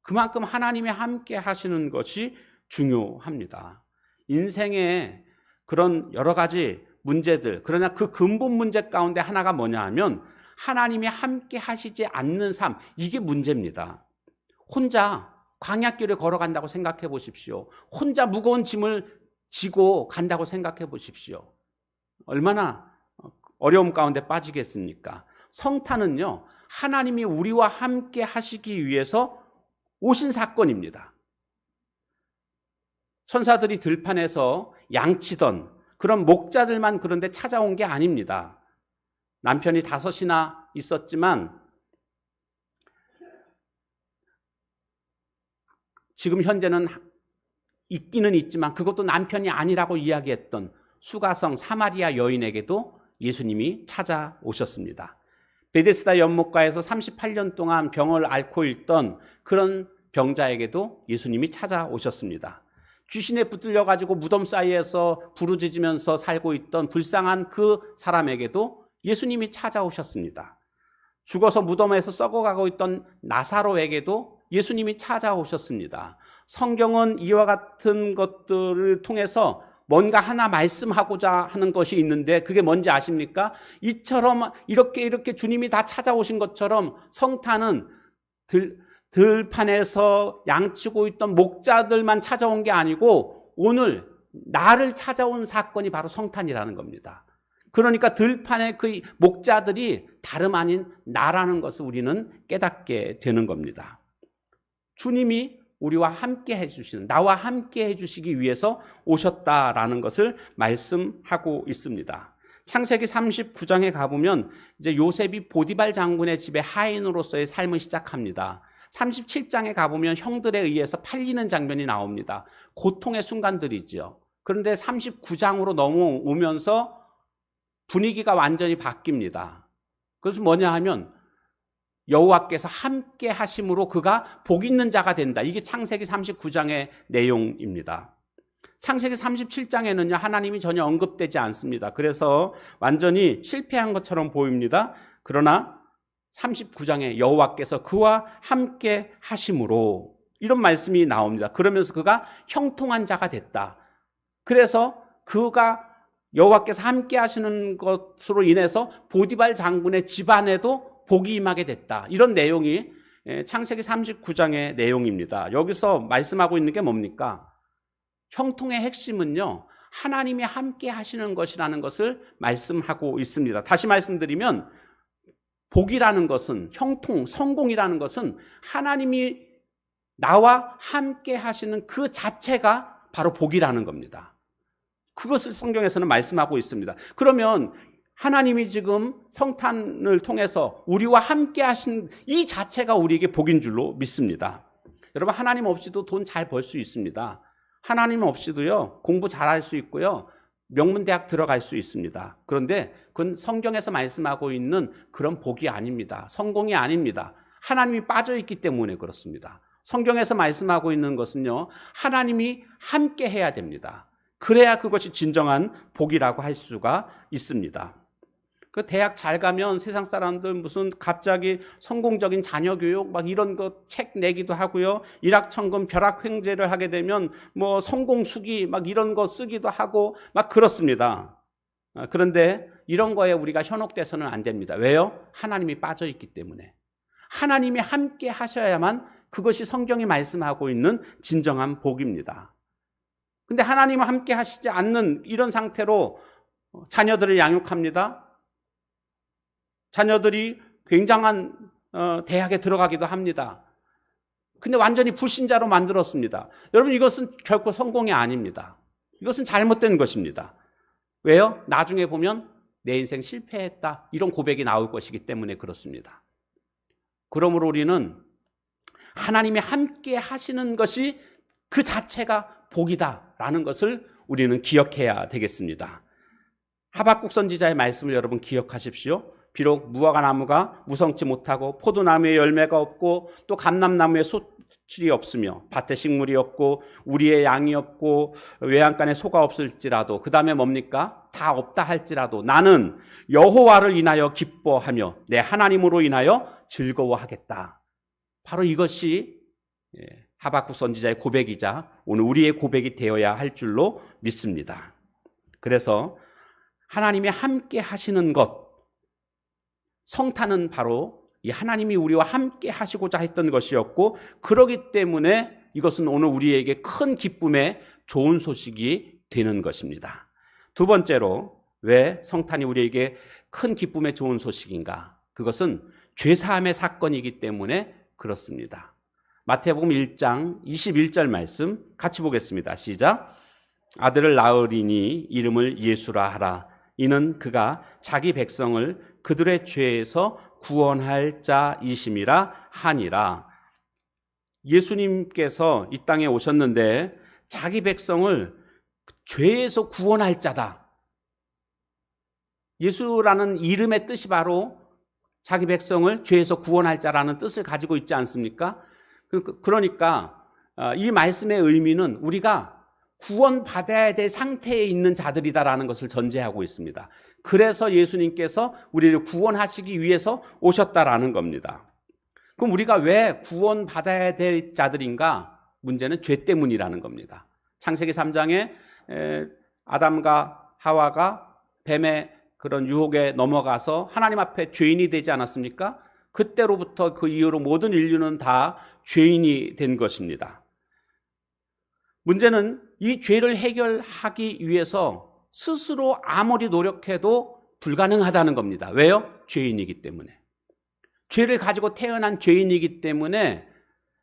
그만큼 하나님이 함께 하시는 것이 중요합니다. 인생에 그런 여러 가지 문제들, 그러나 그 근본 문제 가운데 하나가 뭐냐 하면 하나님이 함께 하시지 않는 삶, 이게 문제입니다. 혼자 광야길을 걸어간다고 생각해 보십시오. 혼자 무거운 짐을 지고 간다고 생각해 보십시오. 얼마나 어려움 가운데 빠지겠습니까? 성탄은요, 하나님이 우리와 함께 하시기 위해서 오신 사건입니다. 천사들이 들판에서 양치던 그런 목자들만 그런데 찾아온 게 아닙니다. 남편이 5이나 있었지만 지금 현재는 있기는 있지만 그것도 남편이 아니라고 이야기했던 수가성 사마리아 여인에게도 예수님이 찾아오셨습니다. 베데스다 연못가에서 38년 동안 병을 앓고 있던 그런 병자에게도 예수님이 찾아오셨습니다. 귀신에 붙들려 가지고 무덤 사이에서 부르짖으면서 살고 있던 불쌍한 그 사람에게도 예수님이 찾아오셨습니다. 죽어서 무덤에서 썩어가고 있던 나사로에게도 예수님이 찾아오셨습니다. 성경은 이와 같은 것들을 통해서 뭔가 하나 말씀하고자 하는 것이 있는데 그게 뭔지 아십니까? 이처럼 이렇게 주님이 다 찾아오신 것처럼 성탄은 들판에서 양치고 있던 목자들만 찾아온 게 아니고 오늘 나를 찾아온 사건이 바로 성탄이라는 겁니다. 그러니까 들판의 그 목자들이 다름 아닌 나라는 것을 우리는 깨닫게 되는 겁니다. 주님이 우리와 함께 해주시는, 나와 함께 해주시기 위해서 오셨다라는 것을 말씀하고 있습니다. 창세기 39장에 가보면 이제 요셉이 보디발 장군의 집에 하인으로서의 삶을 시작합니다. 37장에 가보면 형들에 의해서 팔리는 장면이 나옵니다. 고통의 순간들이죠. 그런데 39장으로 넘어오면서 분위기가 완전히 바뀝니다. 그것은 뭐냐 하면 여호와께서 함께 하심으로 그가 복 있는 자가 된다. 이게 창세기 39장의 내용입니다. 창세기 37장에는요, 하나님이 전혀 언급되지 않습니다. 그래서 완전히 실패한 것처럼 보입니다. 그러나 39장에 여호와께서 그와 함께 하심으로 이런 말씀이 나옵니다. 그러면서 그가 형통한 자가 됐다. 그래서 그가 여호와께서 함께 하시는 것으로 인해서 보디발 장군의 집안에도 복이 임하게 됐다. 이런 내용이 창세기 39장의 내용입니다. 여기서 말씀하고 있는 게 뭡니까? 형통의 핵심은요, 하나님이 함께 하시는 것이라는 것을 말씀하고 있습니다. 다시 말씀드리면 복이라는 것은, 형통, 성공이라는 것은 하나님이 나와 함께 하시는 그 자체가 바로 복이라는 겁니다. 그것을 성경에서는 말씀하고 있습니다. 그러면 하나님이 지금 성탄을 통해서 우리와 함께 하신 이 자체가 우리에게 복인 줄로 믿습니다. 여러분, 하나님 없이도 돈 잘 벌 수 있습니다. 하나님 없이도요, 공부 잘할 수 있고요, 명문대학 들어갈 수 있습니다. 그런데 그건 성경에서 말씀하고 있는 그런 복이 아닙니다. 성공이 아닙니다. 하나님이 빠져있기 때문에 그렇습니다. 성경에서 말씀하고 있는 것은요, 하나님이 함께 해야 됩니다. 그래야 그것이 진정한 복이라고 할 수가 있습니다. 그 대학 잘 가면 세상 사람들 무슨 갑자기 성공적인 자녀 교육 막 이런 거 책 내기도 하고요. 일확천금 벼락횡재를 하게 되면 뭐 성공수기 막 이런 거 쓰기도 하고 막 그렇습니다. 그런데 이런 거에 우리가 현혹돼서는 안 됩니다. 왜요? 하나님이 빠져있기 때문에. 하나님이 함께 하셔야만 그것이 성경이 말씀하고 있는 진정한 복입니다. 근데 하나님은 함께 하시지 않는 이런 상태로 자녀들을 양육합니다. 자녀들이 굉장한 대학에 들어가기도 합니다. 근데 완전히 불신자로 만들었습니다. 여러분, 이것은 결코 성공이 아닙니다. 이것은 잘못된 것입니다. 왜요? 나중에 보면 내 인생 실패했다, 이런 고백이 나올 것이기 때문에 그렇습니다. 그러므로 우리는 하나님이 함께 하시는 것이 그 자체가 복이다라는 것을 우리는 기억해야 되겠습니다. 하박국 선지자의 말씀을 여러분 기억하십시오. 비록 무화과 나무가 무성치 못하고 포도나무에 열매가 없고 또 감람나무에 소출이 없으며 밭에 식물이 없고 우리의 양이 없고 외양간에 소가 없을지라도, 그 다음에 뭡니까? 다 없다 할지라도 나는 여호와를 인하여 기뻐하며 내 하나님으로 인하여 즐거워하겠다. 바로 이것이 하박국 선지자의 고백이자 오늘 우리의 고백이 되어야 할 줄로 믿습니다. 그래서 하나님이 함께 하시는 것, 성탄은 바로 이 하나님이 우리와 함께 하시고자 했던 것이었고, 그러기 때문에 이것은 오늘 우리에게 큰 기쁨의 좋은 소식이 되는 것입니다. 두 번째로 왜 성탄이 우리에게 큰 기쁨의 좋은 소식인가? 그것은 죄사함의 사건이기 때문에 그렇습니다. 마태복음 1장 21절 말씀 같이 보겠습니다. 시작. 아들을 낳으리니 이름을 예수라 하라. 이는 그가 자기 백성을 그들의 죄에서 구원할 자이심이라 하니라. 예수님께서 이 땅에 오셨는데 자기 백성을 죄에서 구원할 자다. 예수라는 이름의 뜻이 바로 자기 백성을 죄에서 구원할 자라는 뜻을 가지고 있지 않습니까? 그러니까 이 말씀의 의미는 우리가 구원받아야 될 상태에 있는 자들이다라는 것을 전제하고 있습니다. 그래서 예수님께서 우리를 구원하시기 위해서 오셨다라는 겁니다. 그럼 우리가 왜 구원받아야 될 자들인가? 문제는 죄 때문이라는 겁니다. 창세기 3장에 아담과 하와가 뱀의 그런 유혹에 넘어가서 하나님 앞에 죄인이 되지 않았습니까? 그때로부터 그 이후로 모든 인류는 다 죄인이 된 것입니다. 문제는 이 죄를 해결하기 위해서 스스로 아무리 노력해도 불가능하다는 겁니다. 왜요? 죄인이기 때문에. 죄를 가지고 태어난 죄인이기 때문에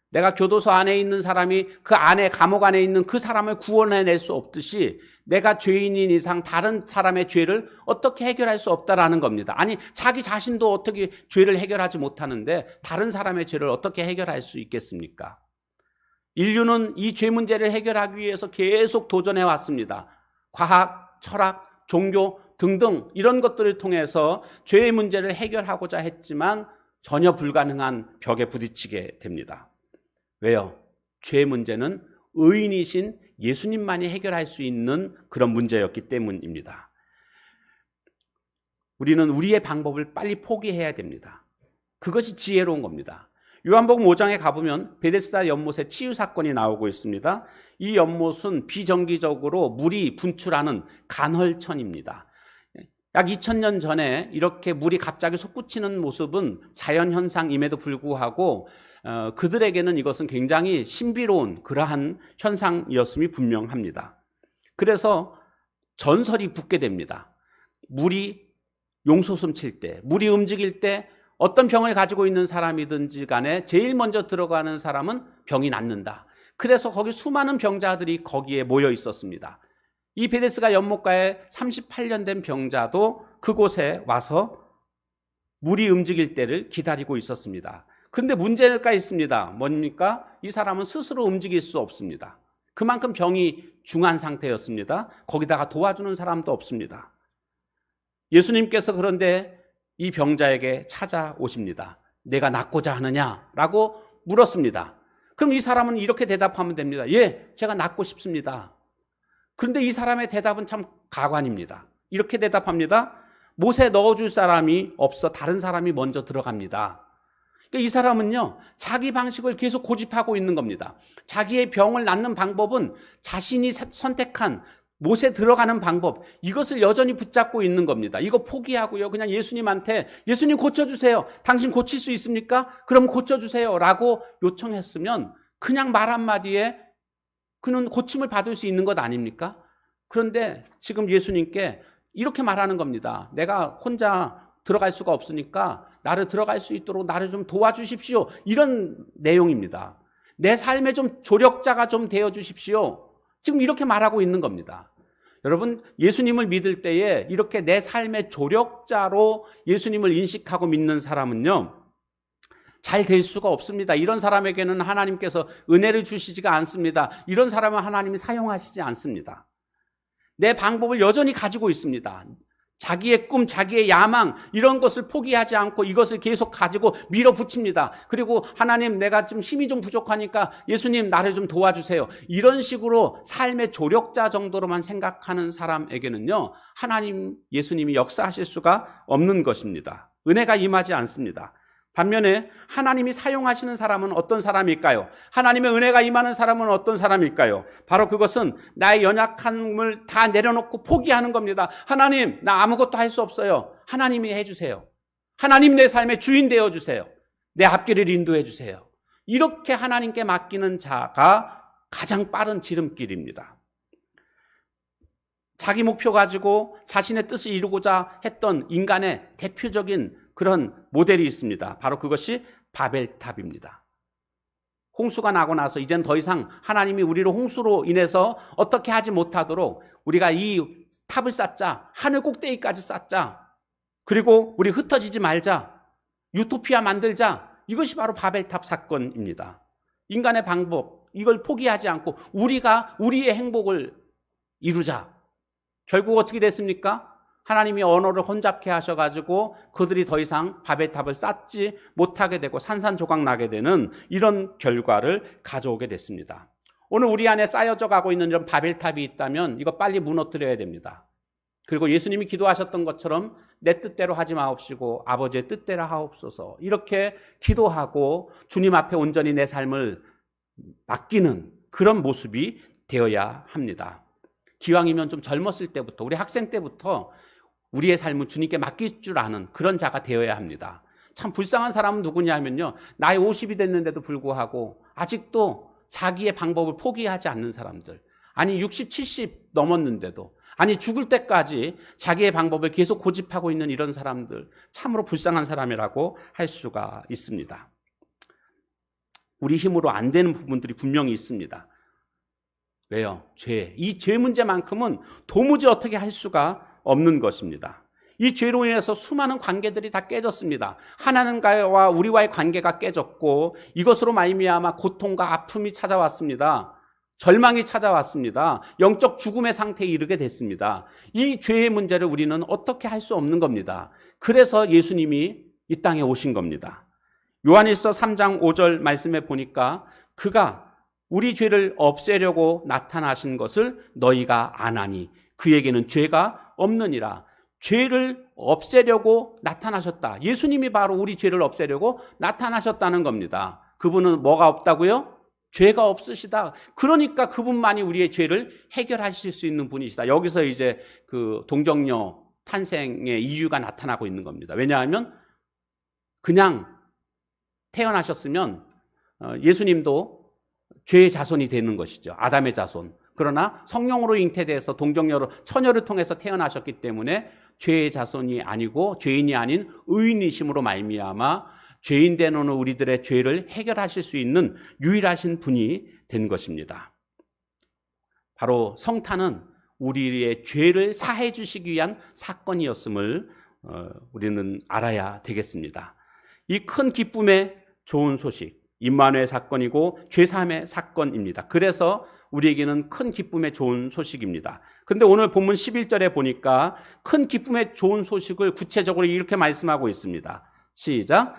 내가 교도소 안에 있는 사람이 그 안에, 감옥 안에 있는 그 사람을 구원해낼 수 없듯이 내가 죄인인 이상 다른 사람의 죄를 어떻게 해결할 수 없다라는 겁니다. 아니, 자기 자신도 어떻게 죄를 해결하지 못하는데 다른 사람의 죄를 어떻게 해결할 수 있겠습니까? 인류는 이 죄 문제를 해결하기 위해서 계속 도전해 왔습니다. 과학, 철학, 종교 등등 이런 것들을 통해서 죄의 문제를 해결하고자 했지만 전혀 불가능한 벽에 부딪히게 됩니다. 왜요? 죄의 문제는 의인이신 예수님만이 해결할 수 있는 그런 문제였기 때문입니다. 우리는 우리의 방법을 빨리 포기해야 됩니다. 그것이 지혜로운 겁니다. 요한복음 5장에 가보면 베데스다 연못의 치유 사건이 나오고 있습니다. 이 연못은 비정기적으로 물이 분출하는 간헐천입니다. 약 2000년 전에 이렇게 물이 갑자기 솟구치는 모습은 자연현상임에도 불구하고 그들에게는 이것은 굉장히 신비로운 그러한 현상이었음이 분명합니다. 그래서 전설이 붙게 됩니다. 물이 용솟음 칠 때, 물이 움직일 때 어떤 병을 가지고 있는 사람이든지 간에 제일 먼저 들어가는 사람은 병이 낫는다. 그래서 거기 수많은 병자들이 거기에 모여 있었습니다. 이 베데스다 연못가에 38년 된 병자도 그곳에 와서 물이 움직일 때를 기다리고 있었습니다. 그런데 문제가 있습니다. 뭡니까? 이 사람은 스스로 움직일 수 없습니다. 그만큼 병이 중한 상태였습니다. 거기다가 도와주는 사람도 없습니다. 예수님께서 그런데 이 병자에게 찾아오십니다. 내가 낫고자 하느냐라고 물었습니다. 그럼 이 사람은 이렇게 대답하면 됩니다. 예, 제가 낫고 싶습니다. 그런데 이 사람의 대답은 참 가관입니다. 이렇게 대답합니다. 못에 넣어줄 사람이 없어 다른 사람이 먼저 들어갑니다. 그러니까 이 사람은요, 자기 방식을 계속 고집하고 있는 겁니다. 자기의 병을 낫는 방법은 자신이 선택한 못에 들어가는 방법, 이것을 여전히 붙잡고 있는 겁니다. 이거 포기하고요, 그냥 예수님한테 예수님 고쳐주세요. 당신 고칠 수 있습니까? 그럼 고쳐주세요 라고 요청했으면 그냥 말 한마디에 그는 고침을 받을 수 있는 것 아닙니까? 그런데 지금 예수님께 이렇게 말하는 겁니다. 내가 혼자 들어갈 수가 없으니까 나를 들어갈 수 있도록 나를 좀 도와주십시오. 이런 내용입니다. 내 삶의 좀 조력자가 좀 되어 주십시오. 지금 이렇게 말하고 있는 겁니다. 여러분, 예수님을 믿을 때에 이렇게 내 삶의 조력자로 예수님을 인식하고 믿는 사람은요, 잘 될 수가 없습니다. 이런 사람에게는 하나님께서 은혜를 주시지가 않습니다. 이런 사람은 하나님이 사용하시지 않습니다. 내 방법을 여전히 가지고 있습니다. 자기의 꿈, 자기의 야망, 이런 것을 포기하지 않고 이것을 계속 가지고 밀어붙입니다. 그리고 하나님, 내가 좀 힘이 좀 부족하니까 예수님 나를 좀 도와주세요. 이런 식으로 삶의 조력자 정도로만 생각하는 사람에게는요, 하나님, 예수님이 역사하실 수가 없는 것입니다. 은혜가 임하지 않습니다. 반면에 하나님이 사용하시는 사람은 어떤 사람일까요? 하나님의 은혜가 임하는 사람은 어떤 사람일까요? 바로 그것은 나의 연약함을 다 내려놓고 포기하는 겁니다. 하나님, 나 아무것도 할 수 없어요. 하나님이 해주세요. 하나님, 내 삶의 주인 되어주세요. 내 앞길을 인도해 주세요. 이렇게 하나님께 맡기는 자가 가장 빠른 지름길입니다. 자기 목표 가지고 자신의 뜻을 이루고자 했던 인간의 대표적인 그런 모델이 있습니다. 바로 그것이 바벨탑입니다. 홍수가 나고 나서 이젠 더 이상 하나님이 우리를 홍수로 인해서 어떻게 하지 못하도록 우리가 이 탑을 쌓자, 하늘 꼭대기까지 쌓자, 그리고 우리 흩어지지 말자, 유토피아 만들자, 이것이 바로 바벨탑 사건입니다. 인간의 방법, 이걸 포기하지 않고 우리가 우리의 행복을 이루자. 결국 어떻게 됐습니까? 하나님이 언어를 혼잡케 하셔가지고 그들이 더 이상 바벨탑을 쌓지 못하게 되고 산산조각 나게 되는 이런 결과를 가져오게 됐습니다. 오늘 우리 안에 쌓여져 가고 있는 이런 바벨탑이 있다면 이거 빨리 무너뜨려야 됩니다. 그리고 예수님이 기도하셨던 것처럼 내 뜻대로 하지 마옵시고 아버지의 뜻대로 하옵소서, 이렇게 기도하고 주님 앞에 온전히 내 삶을 맡기는 그런 모습이 되어야 합니다. 기왕이면 좀 젊었을 때부터, 우리 학생 때부터 우리의 삶을 주님께 맡길 줄 아는 그런 자가 되어야 합니다. 참 불쌍한 사람은 누구냐면요, 나이 50이 됐는데도 불구하고 아직도 자기의 방법을 포기하지 않는 사람들, 아니 60, 70 넘었는데도, 아니 죽을 때까지 자기의 방법을 계속 고집하고 있는 이런 사람들, 참으로 불쌍한 사람이라고 할 수가 있습니다. 우리 힘으로 안 되는 부분들이 분명히 있습니다. 왜요? 죄. 이 죄 문제만큼은 도무지 어떻게 할 수가 없는 것입니다. 이 죄로 인해서 수많은 관계들이 다 깨졌습니다. 하나님과와 우리와의 관계가 깨졌고 이것으로 말미암아 고통과 아픔이 찾아왔습니다. 절망이 찾아왔습니다. 영적 죽음의 상태에 이르게 됐습니다. 이 죄의 문제를 우리는 어떻게 할 수 없는 겁니다. 그래서 예수님이 이 땅에 오신 겁니다. 요한일서 3장 5절 말씀에 보니까 그가 우리 죄를 없애려고 나타나신 것을 너희가 아나니 그에게는 죄가 없느니라. 죄를 없애려고 나타나셨다. 예수님이 바로 우리 죄를 없애려고 나타나셨다는 겁니다. 그분은 뭐가 없다고요? 죄가 없으시다. 그러니까 그분만이 우리의 죄를 해결하실 수 있는 분이시다. 여기서 이제 그 동정녀 탄생의 이유가 나타나고 있는 겁니다. 왜냐하면 그냥 태어나셨으면 예수님도 죄의 자손이 되는 것이죠. 아담의 자손. 그러나 성령으로 잉태돼서 동정녀로 처녀를 통해서 태어나셨기 때문에 죄의 자손이 아니고 죄인이 아닌 의인이심으로 말미암아 죄인 된 우리들의 죄를 해결하실 수 있는 유일하신 분이 된 것입니다. 바로 성탄은 우리의 죄를 사해 주시기 위한 사건이었음을 우리는 알아야 되겠습니다. 이 큰 기쁨의 좋은 소식, 임마누엘 사건이고 죄사함의 사건입니다. 그래서 우리에게는 큰 기쁨의 좋은 소식입니다. 근데 오늘 본문 11절에 보니까 큰 기쁨의 좋은 소식을 구체적으로 이렇게 말씀하고 있습니다. 시작.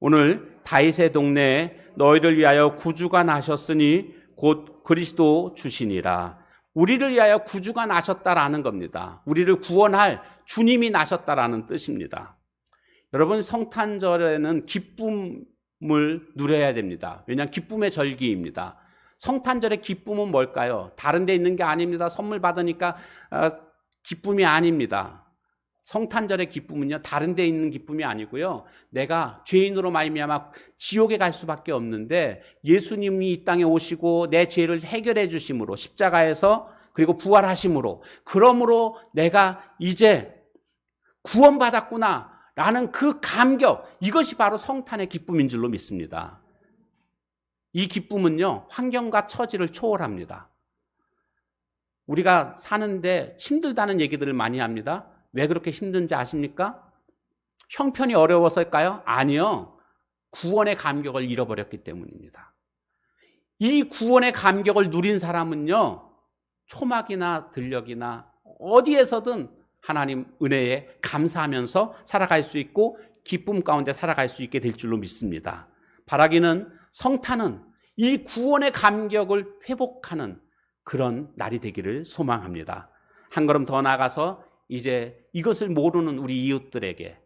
오늘 다윗의 동네에 너희를 위하여 구주가 나셨으니 곧 그리스도 주시니라. 우리를 위하여 구주가 나셨다라는 겁니다. 우리를 구원할 주님이 나셨다라는 뜻입니다. 여러분, 성탄절에는 기쁨을 누려야 됩니다. 왜냐하면 기쁨의 절기입니다. 성탄절의 기쁨은 뭘까요? 다른 데 있는 게 아닙니다. 선물 받으니까 기쁨이 아닙니다. 성탄절의 기쁨은요, 다른 데 있는 기쁨이 아니고요, 내가 죄인으로 말미암아 지옥에 갈 수밖에 없는데 예수님이 이 땅에 오시고 내 죄를 해결해 주심으로, 십자가에서, 그리고 부활하심으로, 그러므로 내가 이제 구원받았구나 라는 그 감격, 이것이 바로 성탄의 기쁨인 줄로 믿습니다. 이 기쁨은요, 환경과 처지를 초월합니다. 우리가 사는데 힘들다는 얘기들을 많이 합니다. 왜 그렇게 힘든지 아십니까? 형편이 어려워서일까요? 아니요. 구원의 감격을 잃어버렸기 때문입니다. 이 구원의 감격을 누린 사람은요, 초막이나 들녘이나 어디에서든 하나님 은혜에 감사하면서 살아갈 수 있고 기쁨 가운데 살아갈 수 있게 될 줄로 믿습니다. 바라기는, 성탄은 이 구원의 감격을 회복하는 그런 날이 되기를 소망합니다. 한 걸음 더 나아가서 이제 이것을 모르는 우리 이웃들에게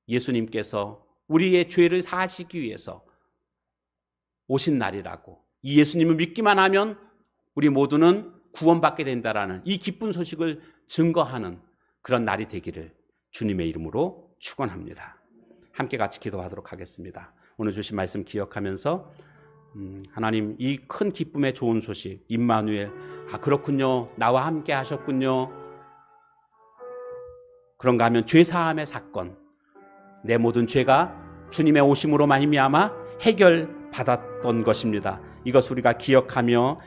예수님께서 우리의 죄를 사하시기 위해서 오신 날이라고, 이 예수님을 믿기만 하면 우리 모두는 구원받게 된다라는 이 기쁜 소식을 증거하는 그런 날이 되기를 주님의 이름으로 축원합니다. 함께 같이 기도하도록 하겠습니다. 오늘 주신 말씀 기억하면서 하나님, 이 큰 기쁨의 좋은 소식, 임마누엘, 그렇군요, 나와 함께 하셨군요. 그런가 하면 죄사함의 사건, 내 모든 죄가 주님의 오심으로 말미암아 해결받았던 것입니다. 이것 우리가 기억하며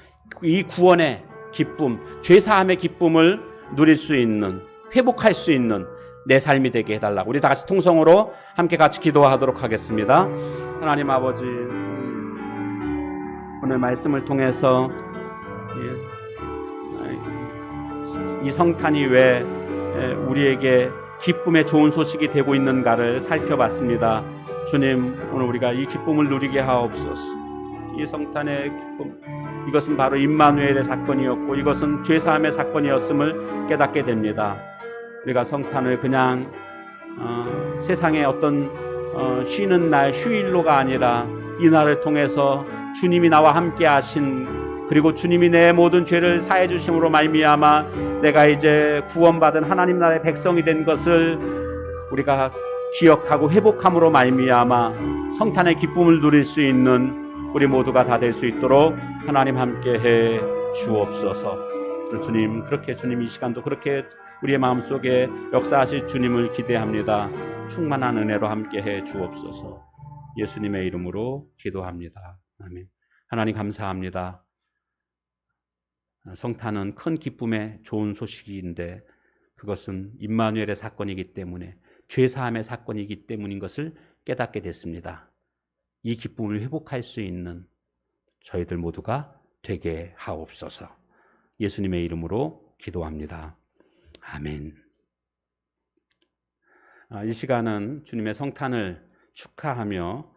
이 구원의 기쁨, 죄사함의 기쁨을 누릴 수 있는, 회복할 수 있는 내 삶이 되게 해달라고 우리 다 같이 통성으로 함께 같이 기도하도록 하겠습니다. 하나님 아버지, 오늘 말씀을 통해서 이 성탄이 왜 우리에게 기쁨의 좋은 소식이 되고 있는가를 살펴봤습니다. 주님, 오늘 우리가 이 기쁨을 누리게 하옵소서. 이 성탄의 기쁨, 이것은 바로 임마누엘의 사건이었고 이것은 죄사함의 사건이었음을 깨닫게 됩니다. 우리가 성탄을 그냥 세상의 어떤 쉬는 날, 휴일로가 아니라 이 날을 통해서 주님이 나와 함께 하신, 그리고 주님이 내 모든 죄를 사해 주심으로 말미암아 내가 이제 구원받은 하나님 나라의 백성이 된 것을 우리가 기억하고 회복함으로 말미암아 성탄의 기쁨을 누릴 수 있는 우리 모두가 다 될 수 있도록 하나님 함께 해 주옵소서. 주님, 그렇게 주님 이 시간도 그렇게 우리의 마음속에 역사하실 주님을 기대합니다. 충만한 은혜로 함께 해 주옵소서. 예수님의 이름으로 기도합니다. 아멘. 하나님 감사합니다. 성탄은 큰 기쁨의 좋은 소식인데 그것은 임마누엘의 사건이기 때문에, 죄사함의 사건이기 때문인 것을 깨닫게 됐습니다. 이 기쁨을 회복할 수 있는 저희들 모두가 되게 하옵소서. 예수님의 이름으로 기도합니다. 아멘. 이 시간은 주님의 성탄을 축하하며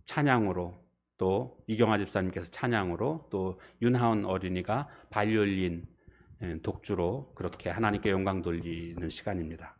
찬양으로, 또 이경아 집사님께서 찬양으로, 또 윤하은 어린이가 바이올린 독주로 그렇게 하나님께 영광 돌리는 시간입니다.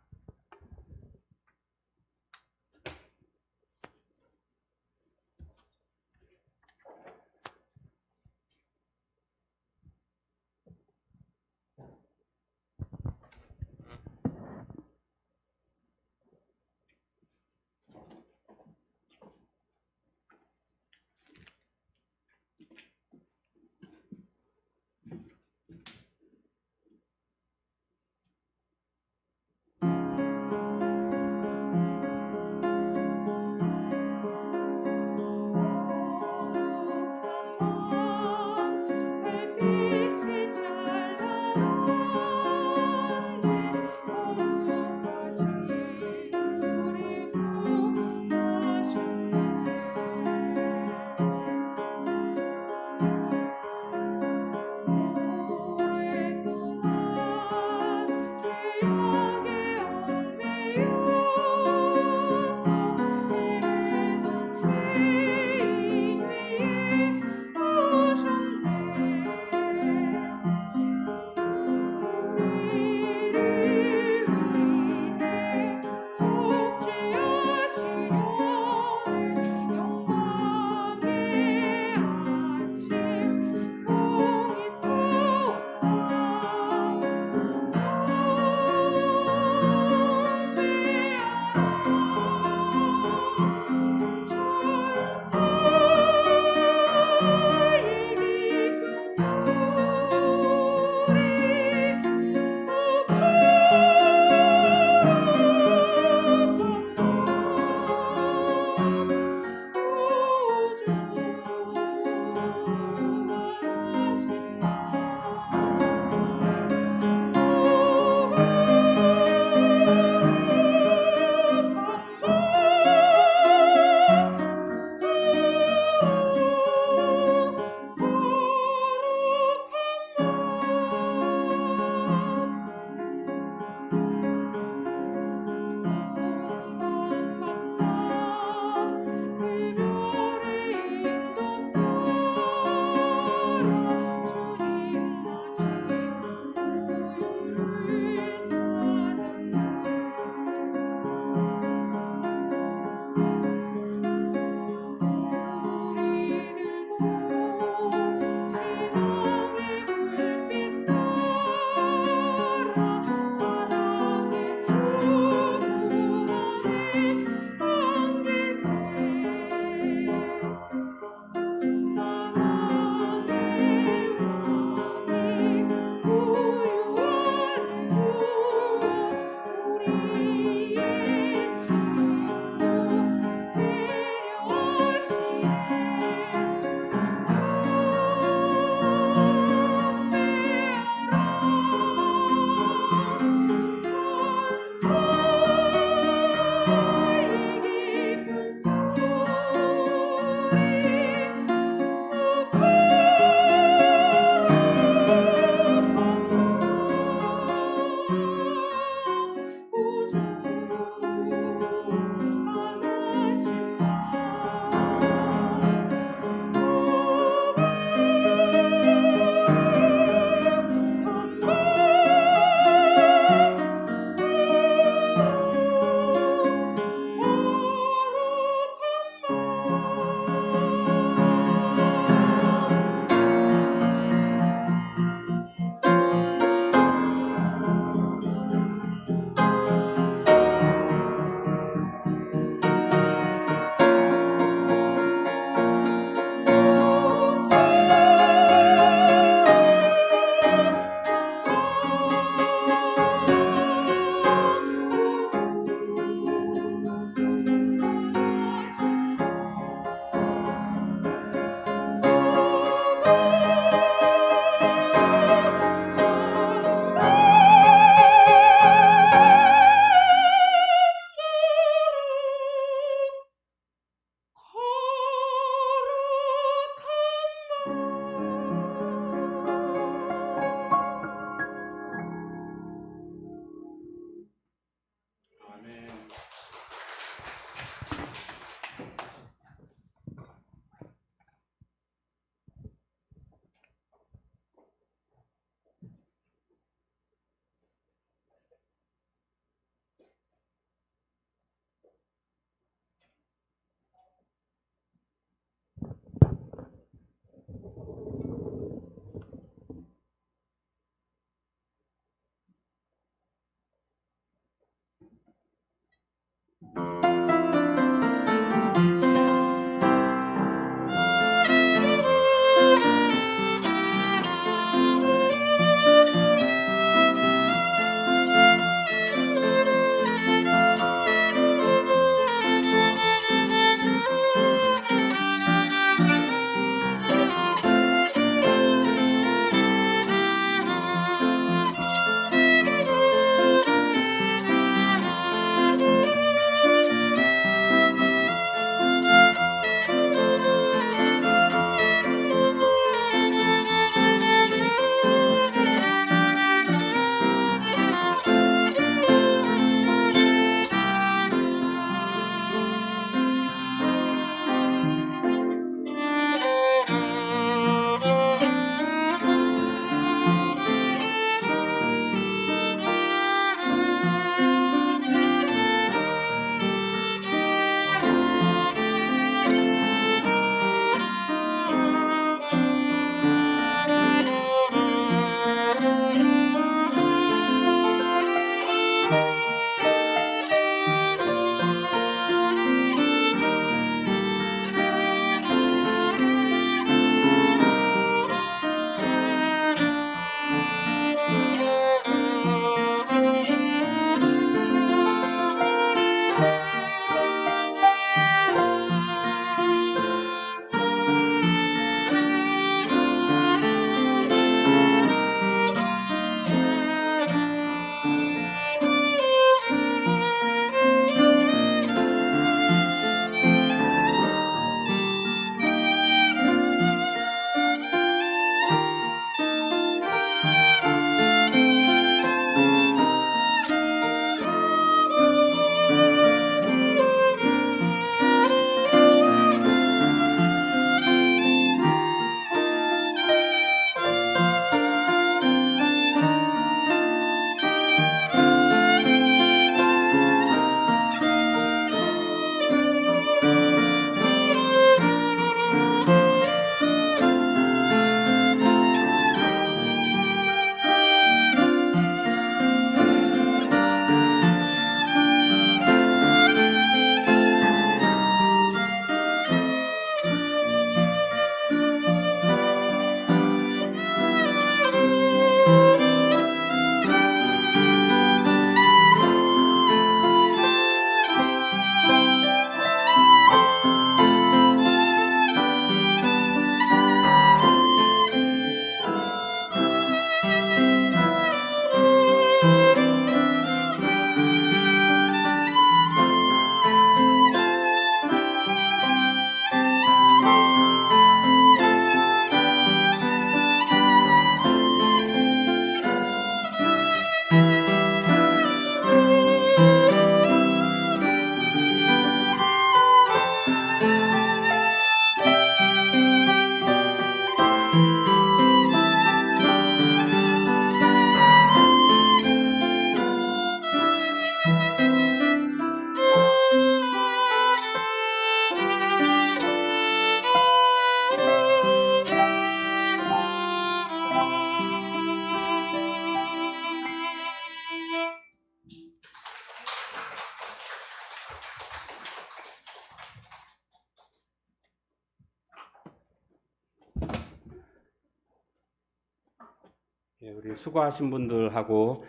우리 수고하신 분들하고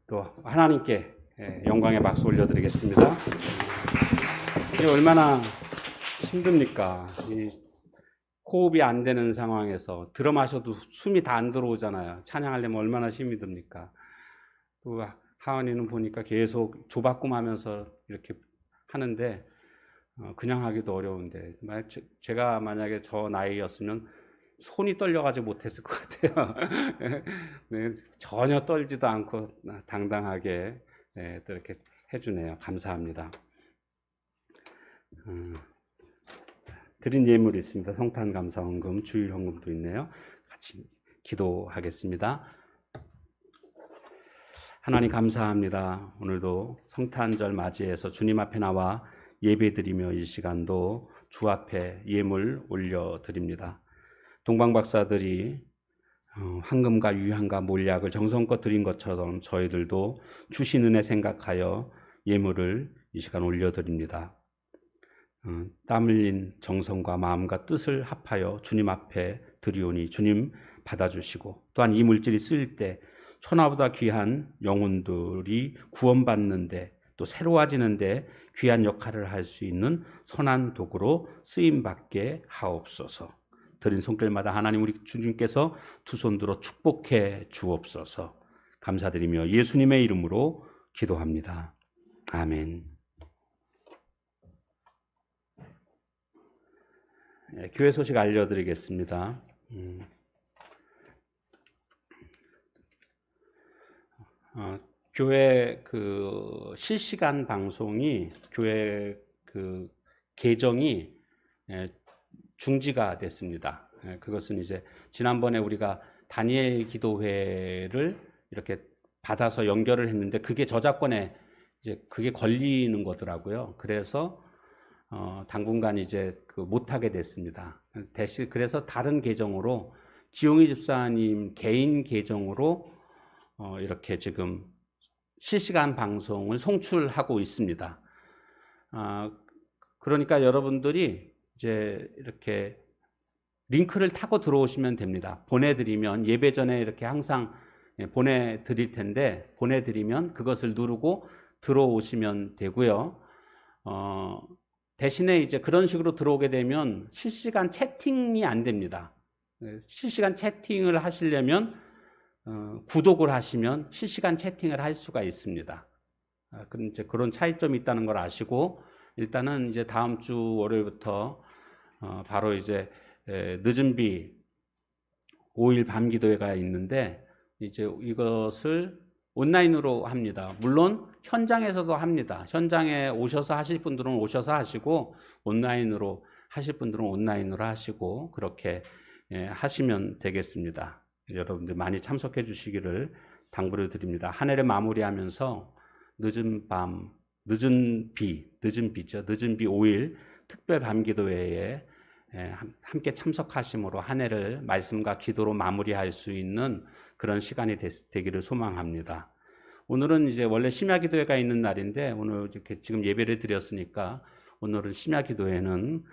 또 하나님께 영광의 박수 올려드리겠습니다. 이게 얼마나 힘듭니까? 이 호흡이 안 되는 상황에서 들어 마셔도 숨이 다 안 들어오잖아요. 찬양하려면 얼마나 힘이 듭니까? 또 하은이는 보니까 계속 조바꿈하면서 이렇게 하는데 그냥 하기도 어려운데 제가 만약에 저 나이였으면 손이 떨려가지고 못했을 것 같아요. 네, 전혀 떨지도 않고 당당하게 또 이렇게 해주네요. 감사합니다. 드린 예물이 있습니다. 성탄 감사원금, 주일 헌금도 있네요. 같이 기도하겠습니다. 하나님 감사합니다. 오늘도 성탄절 맞이해서 주님 앞에 나와 예배드리며 이 시간도 주 앞에 예물 올려드립니다. 동방박사들이 황금과 유향과 몰약을 정성껏 드린 것처럼 저희들도 주신 은혜 생각하여 예물을 이 시간 올려드립니다. 땀 흘린 정성과 마음과 뜻을 합하여 주님 앞에 드리오니 주님 받아주시고, 또한 이 물질이 쓰일 때 천하보다 귀한 영혼들이 구원받는데 또 새로워지는데 귀한 역할을 할 수 있는 선한 도구로 쓰임받게 하옵소서. 드린 손길마다 하나님 우리 주님께서 두 손 들어 축복해 주옵소서. 감사드리며 예수님의 이름으로 기도합니다. 아멘. 교회 소식 알려드리겠습니다. 교회 그 실시간 방송이 교회 그 계정이 중지가 됐습니다. 그것은 이제 지난번에 우리가 다니엘 기도회를 이렇게 받아서 연결을 했는데 그게 저작권에 이제 그게 걸리는 거더라고요. 그래서 당분간 이제 그 못하게 됐습니다. 대신 그래서 다른 계정으로 지용희 집사님 개인 계정으로 이렇게 지금 실시간 방송을 송출하고 있습니다. 그러니까 여러분들이 이제 이렇게 링크를 타고 들어오시면 됩니다. 보내드리면 예배 전에 이렇게 항상 보내드릴 텐데 보내드리면 그것을 누르고 들어오시면 되고요. 대신에 이제 그런 식으로 들어오게 되면 실시간 채팅이 안 됩니다. 실시간 채팅을 하시려면 구독을 하시면 실시간 채팅을 할 수가 있습니다. 그럼 이제 그런 차이점이 있다는 걸 아시고 일단은 이제 다음 주 월요일부터 바로 이제 늦은 비 5일 밤 기도회가 있는데 이제 이것을 온라인으로 합니다. 물론 현장에서도 합니다. 현장에 오셔서 하실 분들은 오셔서 하시고 온라인으로 하실 분들은 온라인으로 하시고 그렇게 하시면 되겠습니다. 여러분들 많이 참석해 주시기를 당부를 드립니다. 한 해를 마무리하면서 늦은 비죠. 늦은 비 5일 특별 밤기도회에 함께 참석하심으로 한 해를 말씀과 기도로 마무리할 수 있는 그런 시간이 되기를 소망합니다. 오늘은 이제 원래 심야기도회가 있는 날인데 오늘 이렇게 지금 예배를 드렸으니까 오늘은 심야기도회는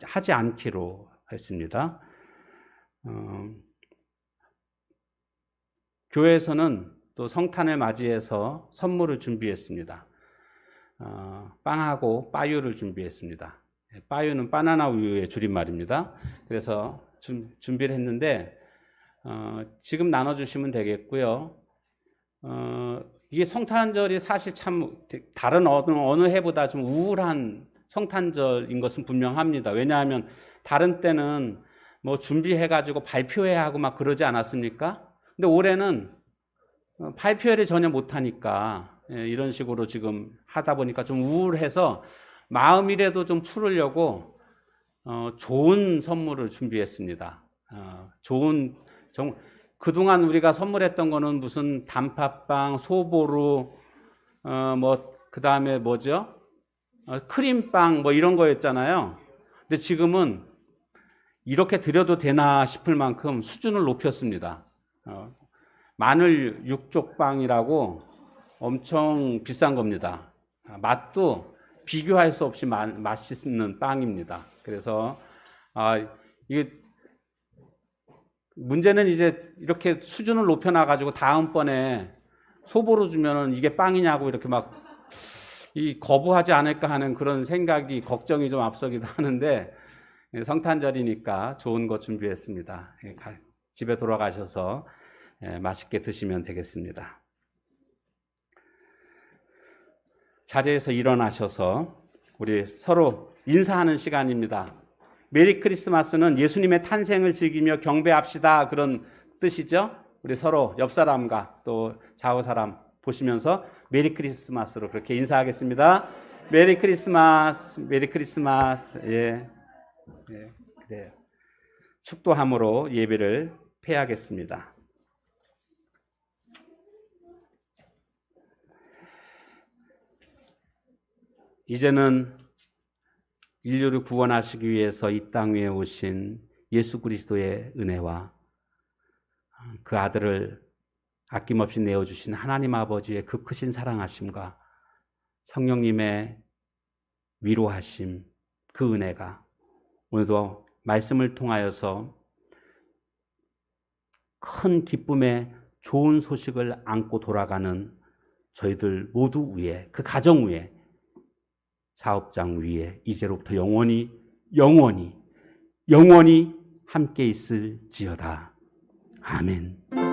하지 않기로 했습니다. 교회에서는 또 성탄을 맞이해서 선물을 준비했습니다. 빵하고 빠유를 준비했습니다. 빠유는 바나나 우유의 줄임말입니다. 그래서 준비를 했는데 지금 나눠주시면 되겠고요. 이게 성탄절이 사실 참 다른 어느 해보다 좀 우울한 성탄절인 것은 분명합니다. 왜냐하면 다른 때는 뭐 준비해가지고 발표회야 하고 막 그러지 않았습니까? 근데 올해는 발표회를 전혀 못하니까 이런 식으로 지금 하다 보니까 좀 우울해서 마음이라도 좀 풀으려고 좋은 선물을 준비했습니다. 그동안 우리가 선물했던 거는 무슨 단팥빵, 소보루, 그 다음에 뭐죠? 크림빵 뭐 이런 거였잖아요. 근데 지금은 이렇게 드려도 되나 싶을 만큼 수준을 높였습니다. 마늘 육족빵이라고 엄청 비싼 겁니다. 맛도 비교할 수 없이 맛있는 빵입니다. 그래서 이게 문제는 이제 이렇게 수준을 높여놔가지고 다음번에 소보로 주면은 이게 빵이냐고 이렇게 막 이 거부하지 않을까 하는 그런 생각이, 걱정이 좀 앞서기도 하는데, 성탄절이니까 좋은 거 준비했습니다. 집에 돌아가셔서 맛있게 드시면 되겠습니다. 자리에서 일어나셔서 우리 서로 인사하는 시간입니다. 메리 크리스마스는 예수님의 탄생을 즐기며 경배합시다, 그런 뜻이죠. 우리 서로 옆 사람과 또 좌우 사람 보시면서 메리 크리스마스로 그렇게 인사하겠습니다. 메리 크리스마스, 메리 크리스마스. 예, 그래요. 축도함으로 예배를 폐하겠습니다. 이제는 인류를 구원하시기 위해서 이 땅 위에 오신 예수 그리스도의 은혜와 그 아들을 아낌없이 내어주신 하나님 아버지의 그 크신 사랑하심과 성령님의 위로하심, 그 은혜가 오늘도 말씀을 통하여서 큰 기쁨의 좋은 소식을 안고 돌아가는 저희들 모두 위에, 그 가정 위에, 사업장 위에 이제로부터 영원히 함께 있을지어다. 아멘.